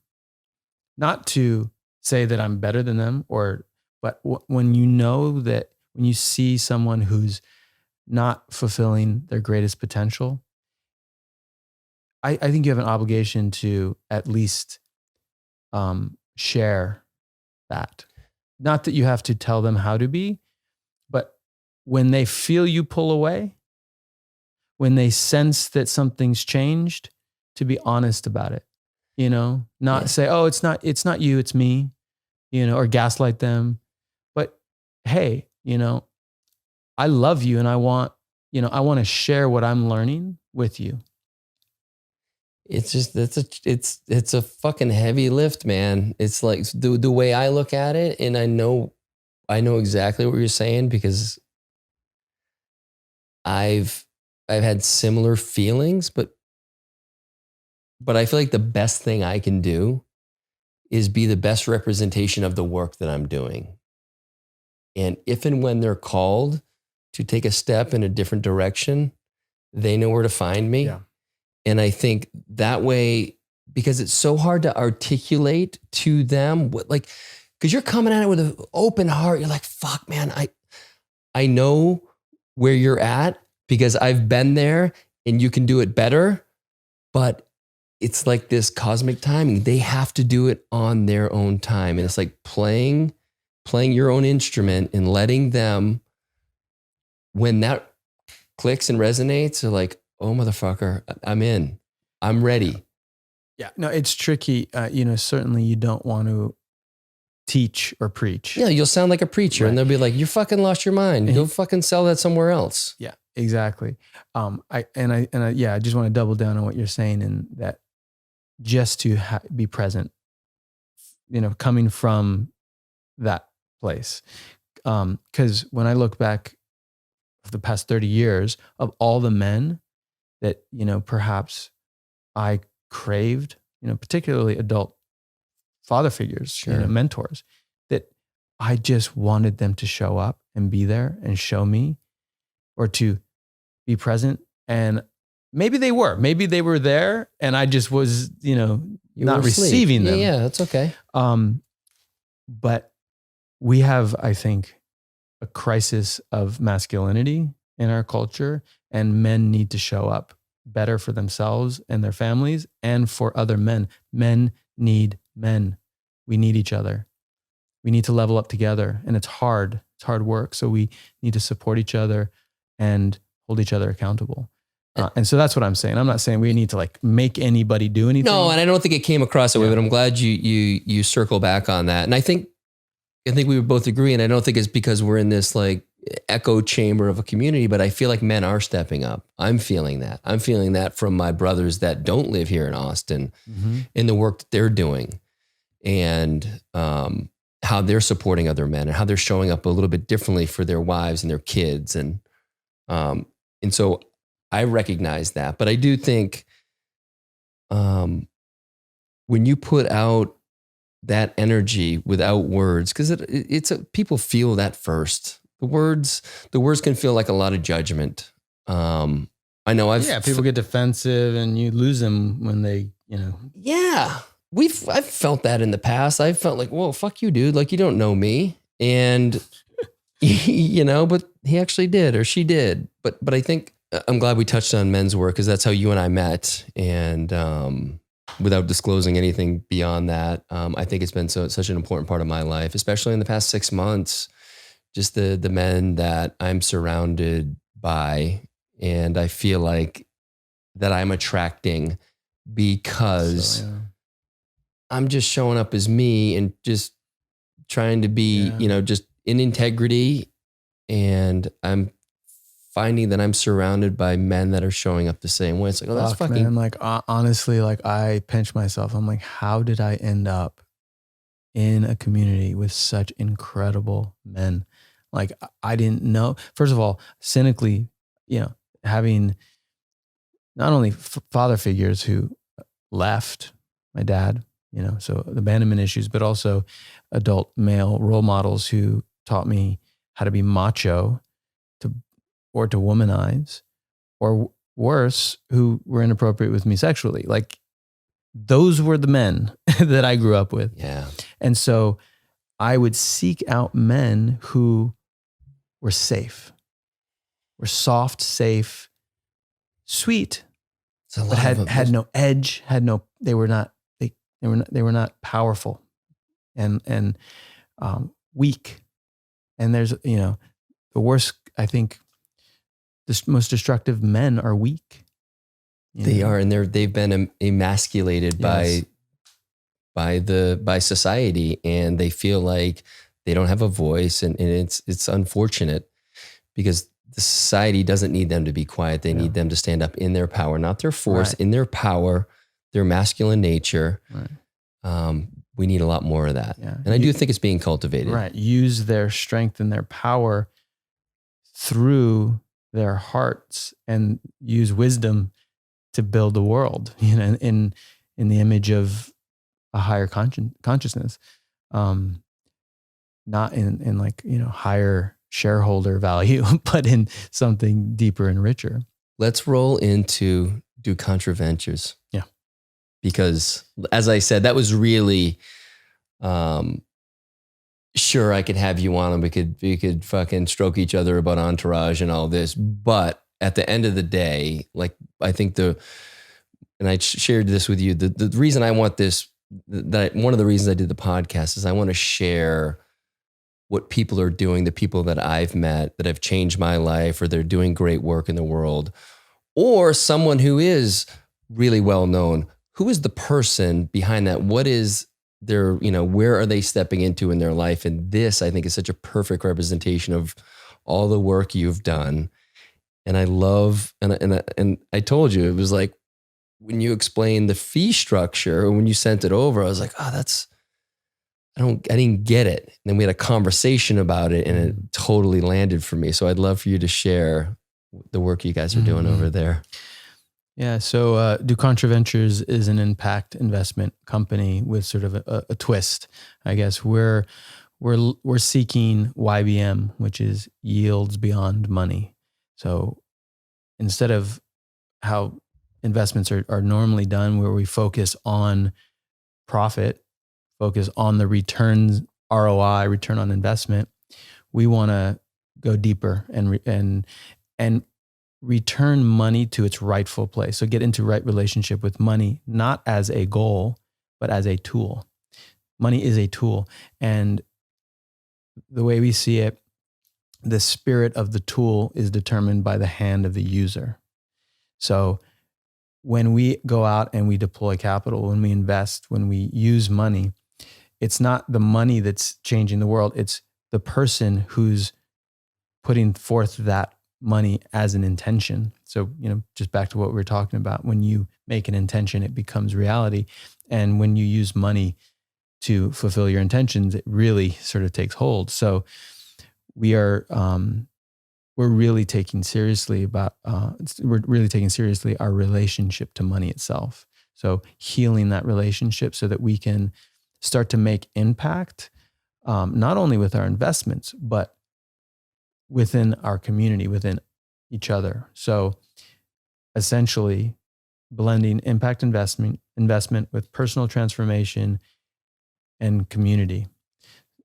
Not to say that I'm better than them, but when you know that, when you see someone who's not fulfilling their greatest potential, I think you have an obligation to at least share that. Not that you have to tell them how to be, but when they feel you pull away, when they sense that something's changed, to be honest about it, not say, oh, it's not you, it's me, or gaslight them. But hey, I love you, and I want to share what I'm learning with you. It's just, it's a fucking heavy lift, man. It's like the way I look at it, and I know exactly what you're saying, because I've had similar feelings, but I feel like the best thing I can do is be the best representation of the work that I'm doing. And if and when they're called to take a step in a different direction, they know where to find me. Yeah. And I think that way, because it's so hard to articulate to them, because you're coming at it with an open heart. You're like, fuck, man, I know where you're at because I've been there, and you can do it better. But it's like this cosmic timing. They have to do it on their own time. And it's like playing your own instrument and letting them, when that clicks and resonates, they're like, oh, motherfucker, I'm in. I'm ready. Yeah. No, it's tricky. Certainly you don't want to teach or preach. Yeah, you'll sound like a preacher, right? And they'll be like, you fucking lost your mind. Go fucking sell that somewhere else. Yeah, exactly. I just want to double down on what you're saying, in that just to be present, coming from that place. Because when I look back of the past 30 years, of all the men that, perhaps I craved, particularly adult father figures, sure, mentors, that I just wanted them to show up and be there and show me, or to be present. And maybe they were there, and I just was, not receiving them. Yeah, that's okay. But we have, I think, a crisis of masculinity in our culture, and men need to show up better for themselves and their families, and for other men. Men need men. We need each other. We need to level up together, and it's hard. It's hard work. So we need to support each other and hold each other accountable. And so that's what I'm saying. I'm not saying we need to make anybody do anything. No, and I don't think it came across that way, but I'm glad you circle back on that. And I think we would both agree, and I don't think it's because we're in this echo chamber of a community, but I feel like men are stepping up. I'm feeling that. I'm feeling that from my brothers that don't live here in Austin, in the work that they're doing, and how they're supporting other men, and how they're showing up a little bit differently for their wives and their kids. And so I recognize that, but I do think when you put out that energy without words, because people feel that first. The words can feel like a lot of judgment. I know people get defensive, and you lose them when they, Yeah, I've felt that in the past. I've felt like, whoa, fuck you, dude. Like, you don't know me, and but he actually did, or she did. But I think I'm glad we touched on men's work, because that's how you and I met. And without disclosing anything beyond that, I think it's been such an important part of my life, especially in the past 6 months. Just the men that I'm surrounded by, and I feel like that I'm attracting, because I'm just showing up as me and just trying to be, just in integrity. And I'm finding that I'm surrounded by men that are showing up the same way. It's like, oh, that's fucking. Man, like honestly, like I pinch myself. I'm like, how did I end up in a community with such incredible men? Like I didn't know. First of all, cynically, having not only father figures who left, my dad, so abandonment issues, but also adult male role models who taught me how to be macho or to womanize, or worse, who were inappropriate with me sexually. Like those were the men that I grew up with. Yeah. And so I would seek out men who were safe, were soft, safe, sweet, but had no edge, they were not powerful and weak. And there's, the worst, I think, the most destructive men are weak. They are, and they've been emasculated Yes. by society, and they feel like they don't have a voice, and it's unfortunate because the society doesn't need them to be quiet. They need them to stand up in their power, not their force, in their power, their masculine nature. Right. We need a lot more of that. Yeah. And I do think it's being cultivated. Right. Use their strength and their power through their hearts and use wisdom to build the world, in the image of a higher consciousness, not in like, higher shareholder value, but in something deeper and richer. Let's roll into do Contra Ventures. Yeah. Because as I said, that was really, sure, I could have you on and we could fucking stroke each other about Entourage and all this. But at the end of the day, like I think and I shared this with you, the reason I want this, one of the reasons I did the podcast is I want to share what people are doing, the people that I've met that have changed my life, or they're doing great work in the world, or someone who is really well known. Who is the person behind that? What is their, where are they stepping into in their life? And this, I think, is such a perfect representation of all the work you've done. And I love, and I told you, it was like when you explained the fee structure, or when you sent it over, I was like, oh, I didn't get it. And then we had a conversation about it, and it totally landed for me. So I'd love for you to share the work you guys are doing over there. Yeah. So Do Contra Ventures is an impact investment company with sort of a twist, I guess. We're seeking YBM, which is yields beyond money. So instead of how investments are normally done, where we focus on profit, focus on the returns, ROI, return on investment, we want to go deeper and return money to its rightful place. So get into right relationship with money, not as a goal, but as a tool. Money is a tool. And the way we see it, the spirit of the tool is determined by the hand of the user. So when we go out and we deploy capital, when we invest, when we use money, it's not the money that's changing the world. It's the person who's putting forth that money as an intention. So, just back to what we were talking about, when you make an intention, it becomes reality. And when you use money to fulfill your intentions, it really sort of takes hold. So we're really taking seriously our relationship to money itself. So healing that relationship so that we can start to make impact, not only with our investments, but within our community, within each other. So essentially blending impact investment with personal transformation and community.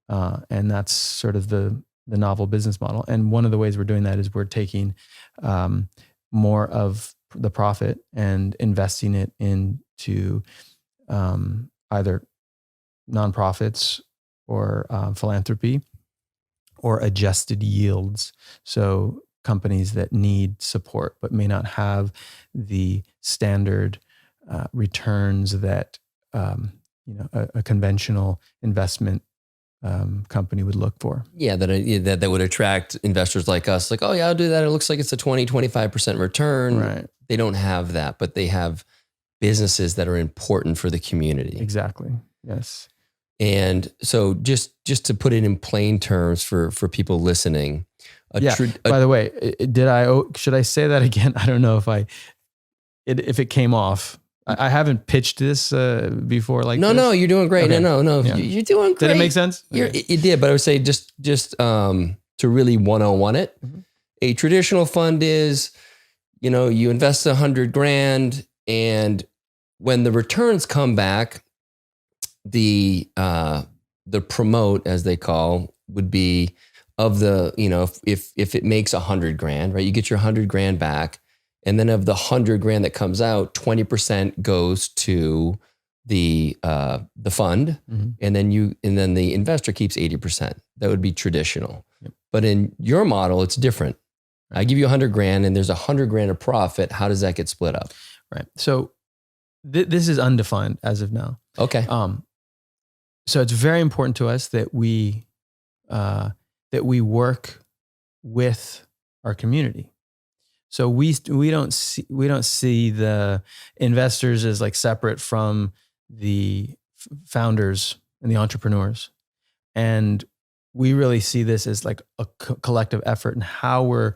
And that's sort of the novel business model. And one of the ways we're doing that is we're taking more of the profit and investing it into either nonprofits or philanthropy, or adjusted yields. So companies that need support but may not have the standard returns that a conventional investment company would look for. Yeah, that would attract investors like us. Like, oh yeah, I'll do that. It looks like it's a 20-25% return. Right. They don't have that, but they have businesses that are important for the community. Exactly. Yes. And so just to put it in plain terms for people listening. By the way, should I say that again? I don't know if it came off. I haven't pitched this before like this. No, you're doing great. Okay. No. Yeah. You're doing great. Did it make sense? It did, but I would say just to really 101 it, a traditional fund is, you invest $100,000 and when the returns come back, the promote, as they call, would be of the, if it makes $100,000, right? You get your $100,000 back. And then of the $100,000 that comes out, 20% goes to the fund, and then the investor keeps 80%. That would be traditional. Yep. But in your model, it's different. Right. I give you $100,000, and there's $100,000 of profit. How does that get split up? Right. So this is undefined as of now. Okay. So it's very important to us that we work with our community. So we don't see the investors as like separate from the founders and the entrepreneurs, and we really see this as like a collective effort in how we're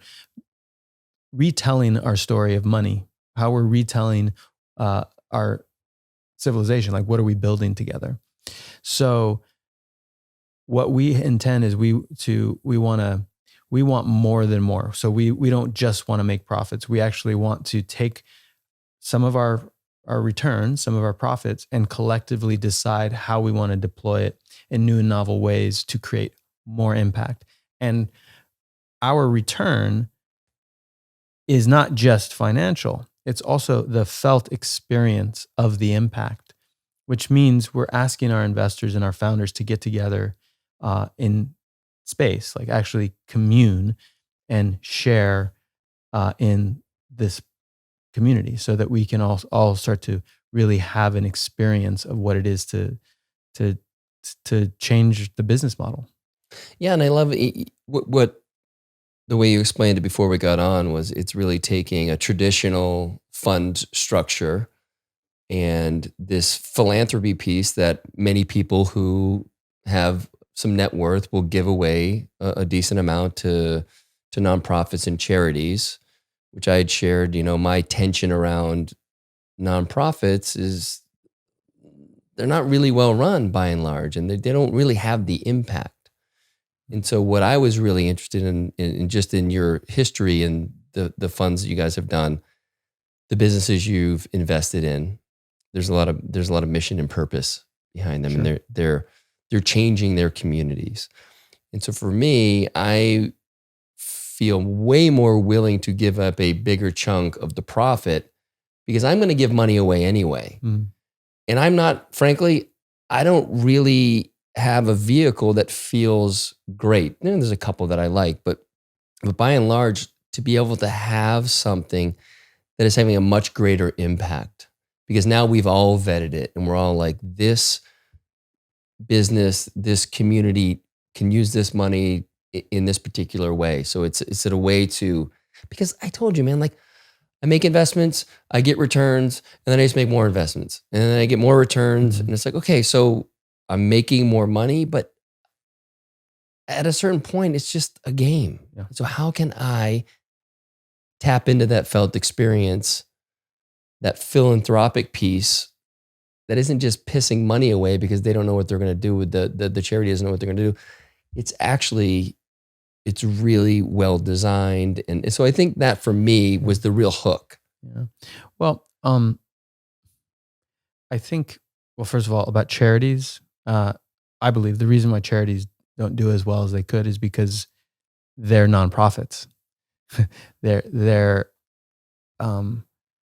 retelling our story of money, how we're retelling our civilization. Like, what are we building together? So what we intend is we want more than more. So we don't just want to make profits. We actually want to take some of our returns, some of our profits, and collectively decide how we want to deploy it in new and novel ways to create more impact. And our return is not just financial. It's also the felt experience of the impact, which means we're asking our investors and our founders to get together in space, like actually commune and share in this community, so that we can all start to really have an experience of what it is to change the business model. Yeah, and I love what the way you explained it before we got on was it's really taking a traditional fund structure and this philanthropy piece that many people who have some net worth will give away a decent amount to nonprofits and charities, which I had shared. My tension around nonprofits is they're not really well run by and large, and they don't really have the impact. And so what I was really interested in just in your history and the funds that you guys have done, the businesses you've invested in, there's a lot of mission and purpose behind them. Sure. And they're changing their communities. And so for me, I feel way more willing to give up a bigger chunk of the profit because I'm going to give money away anyway. And I'm not, frankly, I don't really have a vehicle that feels great. There's a couple that I like, but by and large, to be able to have something that is having a much greater impact, because now we've all vetted it and we're all like, this business, this community can use this money in this particular way. So it's a way to, because I told you, man, like I make investments, I get returns, and then I just make more investments, and then I get more returns. And it's like, okay, so I'm making more money, but at a certain point, it's just a game. Yeah. So how can I tap into that felt experience, that philanthropic piece that isn't just pissing money away because they don't know what they're going to do with the charity doesn't know what they're going to do. It's really well designed. And so I think that for me was the real hook. Yeah. Well, I think, first of all, about charities, I believe the reason why charities don't do as well as they could is because they're nonprofits. They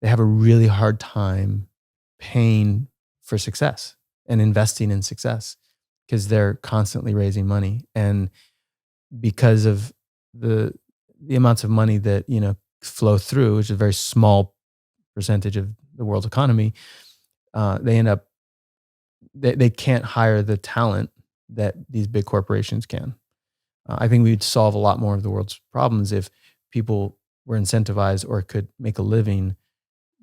have a really hard time paying for success and investing in success because they're constantly raising money, and because of the amounts of money that flow through, which is a very small percentage of the world's economy, they end up they can't hire the talent that these big corporations can. I think we'd solve a lot more of the world's problems if people were incentivized or could make a living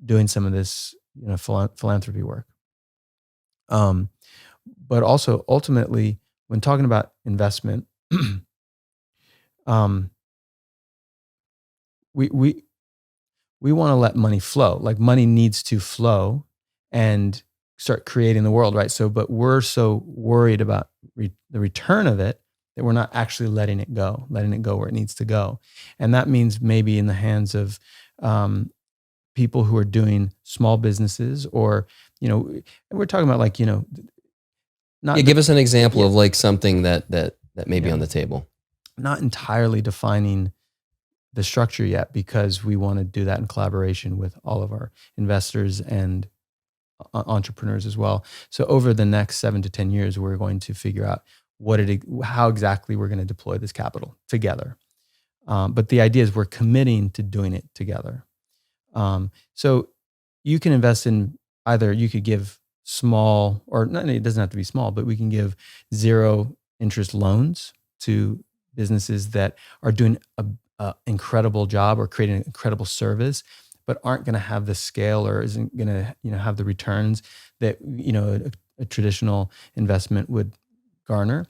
doing some of this, philanthropy work. But also ultimately, when talking about investment, we want to let money flow. Like money needs to flow and start creating the world, right? So, but we're so worried about the return of it that we're not actually letting it go where it needs to go. And that means maybe in the hands of people who are doing small businesses, or, we're talking about like, give us an example of like something that may be on the table. Not entirely defining the structure yet, because we want to do that in collaboration with all of our investors and entrepreneurs as well. So over the next 7 to 10 years, we're going to figure out how exactly we're going to deploy this capital together. But the idea is we're committing to doing it together. So you can invest in either, you could give small, or not, it doesn't have to be small, but we can give 0 interest loans to businesses that are doing an incredible job or creating an incredible service, but aren't going to have the scale or isn't going to, have the returns that, a traditional investment would garner.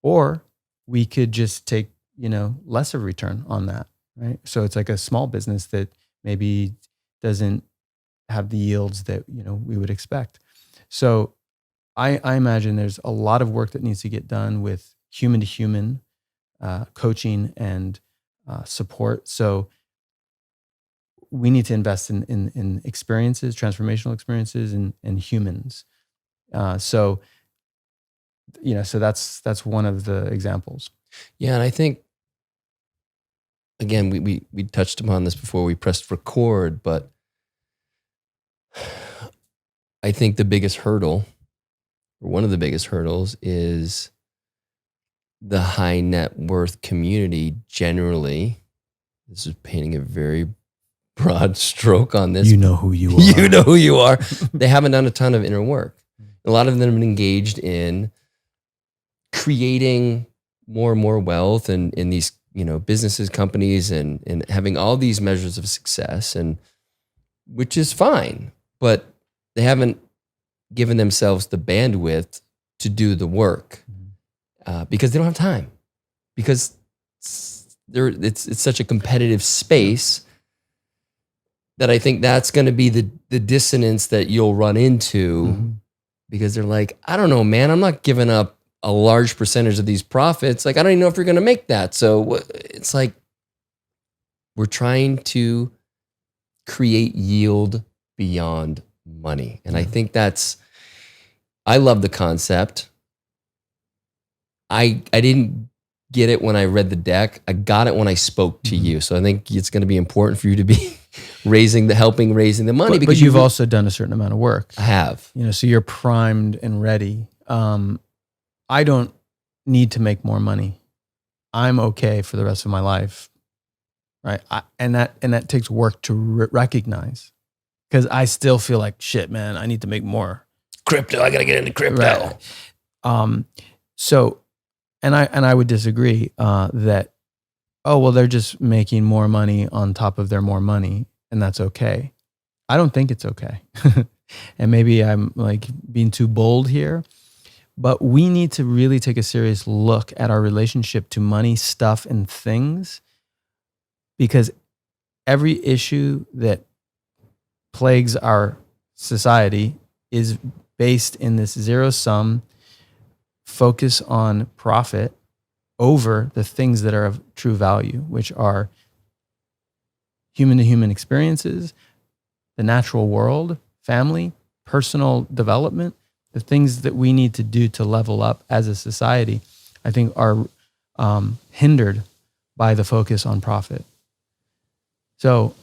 Or we could just take, less of a return on that, right? So it's like a small business that maybe doesn't have the yields that, we would expect. So I imagine there's a lot of work that needs to get done with human to human coaching and support. So we need to invest in experiences, transformational experiences, and humans. So that's one of the examples. Yeah, and I think, again, we touched upon this before we pressed record, but I think the biggest hurdle, or one of the biggest hurdles, is the high net worth community generally. This is painting a very broad stroke on this. You know who you are. You know who you are. They haven't done a ton of inner work. A lot of them have been engaged in creating more and more wealth and in these, businesses, companies, and having all these measures of success, and which is fine, but they haven't given themselves the bandwidth to do the work because they don't have time, because it's such a competitive space that I think that's going to be the dissonance that you'll run into, because they're like, I don't know, man, I'm not giving up a large percentage of these profits. Like, I don't even know if you're going to make that. So it's like, we're trying to create yield beyond money. And I think I love the concept. I didn't get it when I read the deck. I got it when I spoke to you. So I think it's going to be important for you to be helping raising the money. But you've also done a certain amount of work. I have. So you're primed and ready. I don't need to make more money. I'm okay for the rest of my life, right? And that takes work to recognize, because I still feel like, shit, man, I need to make more. Crypto, I got to get into crypto. Right. So, and I would disagree that, they're just making more money on top of their more money, and that's okay. I don't think it's okay. And maybe I'm like being too bold here, but we need to really take a serious look at our relationship to money, stuff, and things, because every issue that plagues our society is based in this zero-sum focus on profit over the things that are of true value, which are human-to-human experiences, the natural world, family, personal development. The things that we need to do to level up as a society, I think, are hindered by the focus on profit. So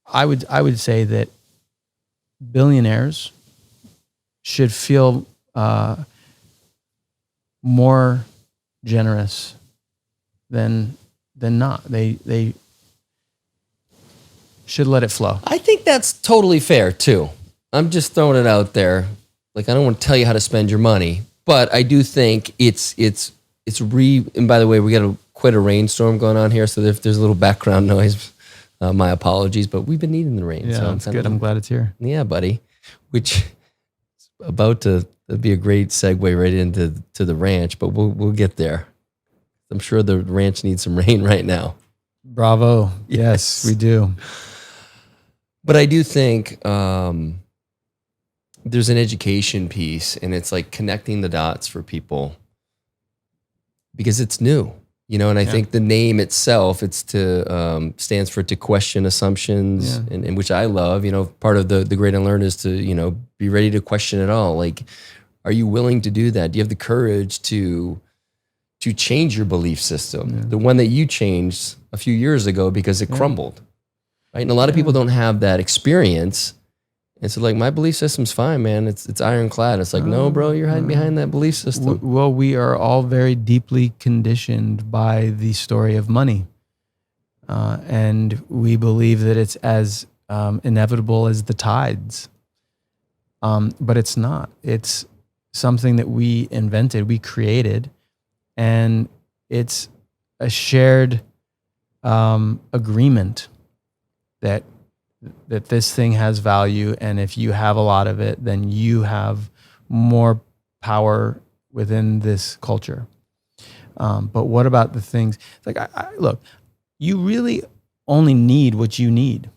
I would say that billionaires should feel more generous than not. They should let it flow. I think that's totally fair too. I'm just throwing it out there. Like, I don't want to tell you how to spend your money, But I do think and by the way, we got quite a rainstorm going on here. So if there's a little background noise, my apologies, but we've been needing the rain. Yeah, so it's good. I'm glad it's here. Yeah, buddy. Which is about to be a great segue right into the ranch, but we'll get there. I'm sure the ranch needs some rain right now. Bravo. Yes, we do. But I do think there's an education piece, and it's like connecting the dots for people because it's new, and I think the name itself, stands for to question assumptions, and which I love. Part of the great unlearn is to, be ready to question it all. Like, are you willing to do that? Do you have the courage to change your belief system? The one that you changed a few years ago because it crumbled, right? And a lot of people don't have that experience. And so like, my belief system's fine, man. It's ironclad. It's like, no, bro, you're hiding behind that belief system. Well, we are all very deeply conditioned by the story of money. And we believe that it's as inevitable as the tides. But it's not. It's something that we invented, we created, and it's a shared agreement that this thing has value, and if you have a lot of it, then you have more power within this culture. But what about the things like look? You really only need what you need,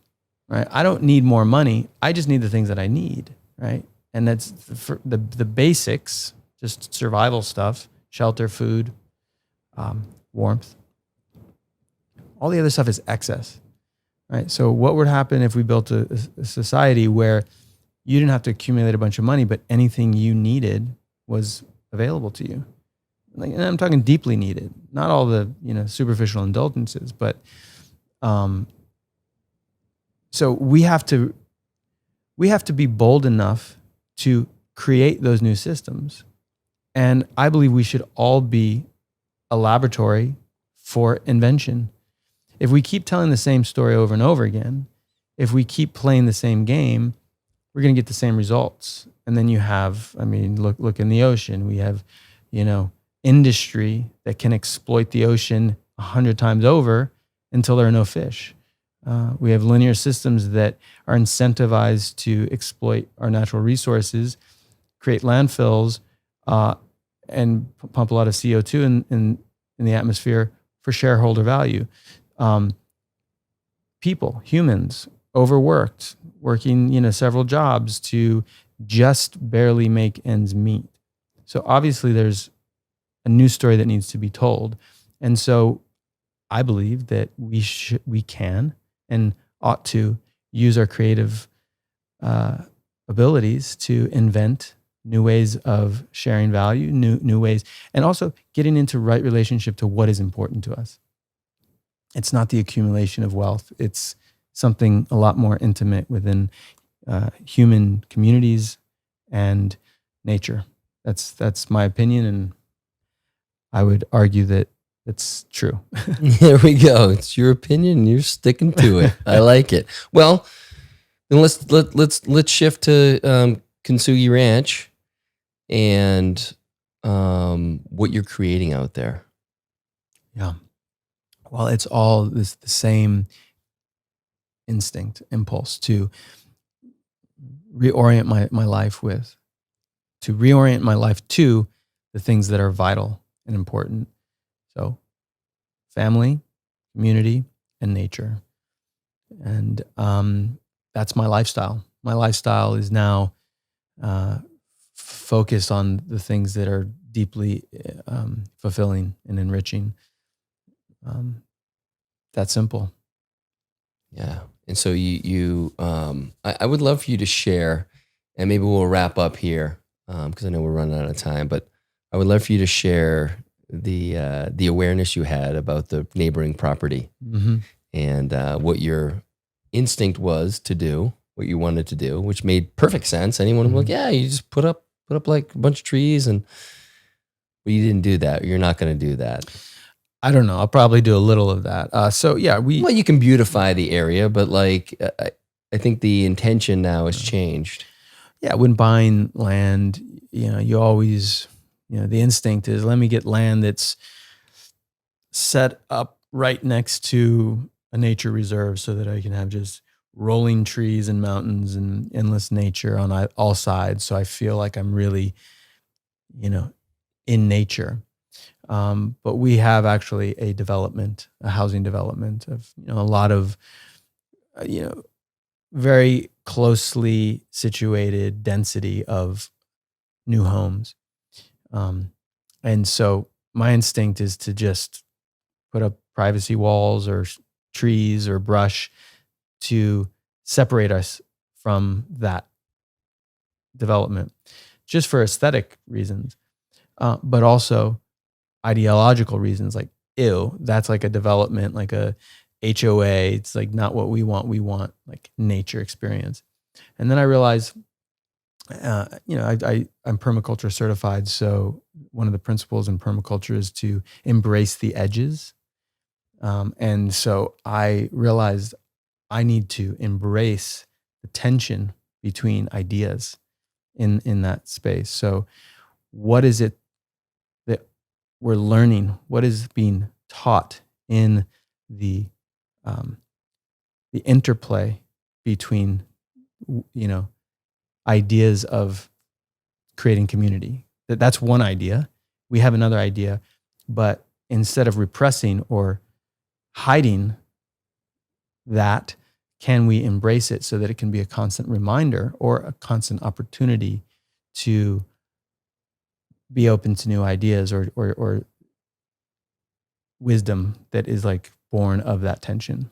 right? I don't need more money. I just need the things that I need, right? And that's for the basics, just survival stuff: shelter, food, warmth. All the other stuff is excess. Right. So what would happen if we built a society where you didn't have to accumulate a bunch of money, but anything you needed was available to you? Like, and I'm talking deeply needed, not all the superficial indulgences, but so we have to be bold enough to create those new systems, and I believe we should all be a laboratory for invention. If we keep telling the same story over and over again, if we keep playing the same game, we're going to get the same results. And then you have, look in the ocean. We have, industry that can exploit the ocean 100 times over until there are no fish. We have linear systems that are incentivized to exploit our natural resources, create landfills, and pump a lot of CO2 in the atmosphere for shareholder value. People, humans, overworked, working, several jobs to just barely make ends meet. So obviously there's a new story that needs to be told. And so I believe that we can and ought to use our creative abilities to invent new ways of sharing value, new ways, and also getting into right relationship to what is important to us. It's not the accumulation of wealth. It's something a lot more intimate within human communities and nature. That's my opinion, and I would argue that it's true. There we go. It's your opinion. You're sticking to it. I like it. Well, then let's shift to Kintsugi Ranch and what you're creating out there. Yeah. Well, it's all the same instinct, impulse to reorient my life to the things that are vital and important. So family, community, and nature. And that's my lifestyle. My lifestyle is now focused on the things that are deeply fulfilling and enriching. That's simple. Yeah. And so I would love for you to share, and maybe we'll wrap up here because I know we're running out of time, but I would love for you to share the awareness you had about the neighboring property, and what your instinct was to do, what you wanted to do, which made perfect sense. Anyone would be like, yeah, you just put up like a bunch of trees, but you didn't do that. You're not going to do that. I don't know. I'll probably do a little of that. Well, you can beautify the area, but like, I think the intention now has changed. Yeah. When buying land, you always the instinct is, let me get land that's set up right next to a nature reserve so that I can have just rolling trees and mountains and endless nature on all sides. So I feel like I'm really, in nature. But we have actually a housing development of, a lot of, very closely situated density of new homes. And so my instinct is to just put up privacy walls or trees or brush to separate us from that development, just for aesthetic reasons, but also ideological reasons. Like, ew, that's like a development, like a HOA. It's like not what we want. We want like nature experience. And then I realized, I'm permaculture certified. So one of the principles in permaculture is to embrace the edges. And so I realized I need to embrace the tension between ideas in that space. So what is it that we're learning? What is being taught in the interplay between, ideas of creating community? That's one idea. We have another idea, but instead of repressing or hiding that, can we embrace it so that it can be a constant reminder or a constant opportunity to be open to new ideas or wisdom that is like born of that tension?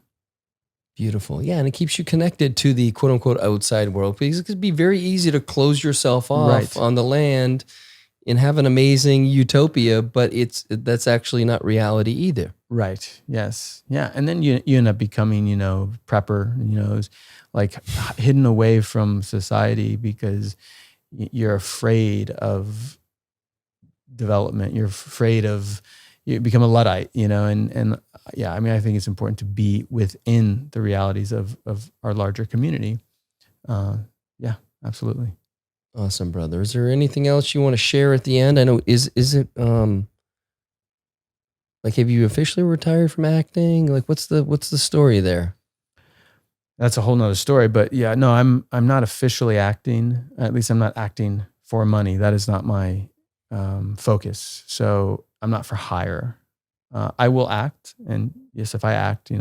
Beautiful. Yeah. And it keeps you connected to the quote unquote outside world, because it could be very easy to close yourself off on the land and have an amazing utopia, but that's actually not reality either. Right. Yes. Yeah. And then you end up becoming, prepper, like hidden away from society because you're afraid of development. You're afraid of, you become a Luddite, and yeah, I think it's important to be within the realities of our larger community. Yeah, absolutely. Awesome, brother. Is there anything else you want to share at the end? I know, is it, like, have you officially retired from acting? Like, what's the story there? That's a whole nother story, but yeah, no, I'm not officially acting. At least I'm not acting for money. That is not my focus. So I'm not for hire. I will act, and yes, if I act,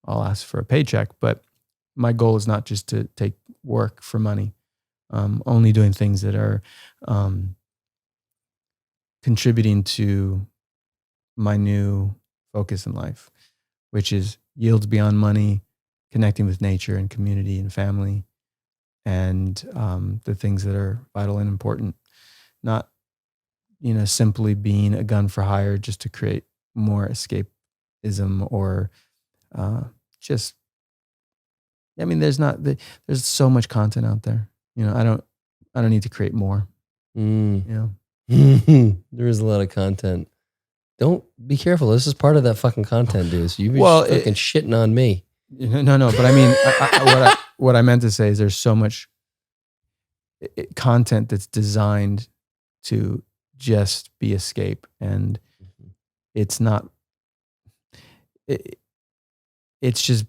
I'll ask for a paycheck. But my goal is not just to take work for money. Only doing things that are contributing to my new focus in life, which is yields beyond money, connecting with nature and community and family, and the things that are vital and important. Not, simply being a gun for hire just to create more escapism or just. There's so much content out there. I don't need to create more. There is a lot of content. Don't be careful. This is part of that fucking content, dude. So you've been fucking shitting on me. No. But I mean, what I meant to say is there's so much content that's designed to just be escape, and it's not. It's just.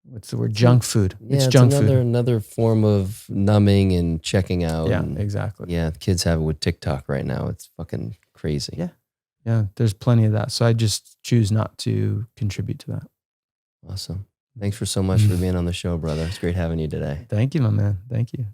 What's the word? Junk food. Yeah, it's junk food. Food. Another form of numbing and checking out. Yeah, exactly. Yeah, kids have it with TikTok right now. It's fucking crazy. Yeah. There's plenty of that. So I just choose not to contribute to that. Awesome. Thanks for so much for being on the show, brother. It's great having you today. Thank you, my man. Thank you.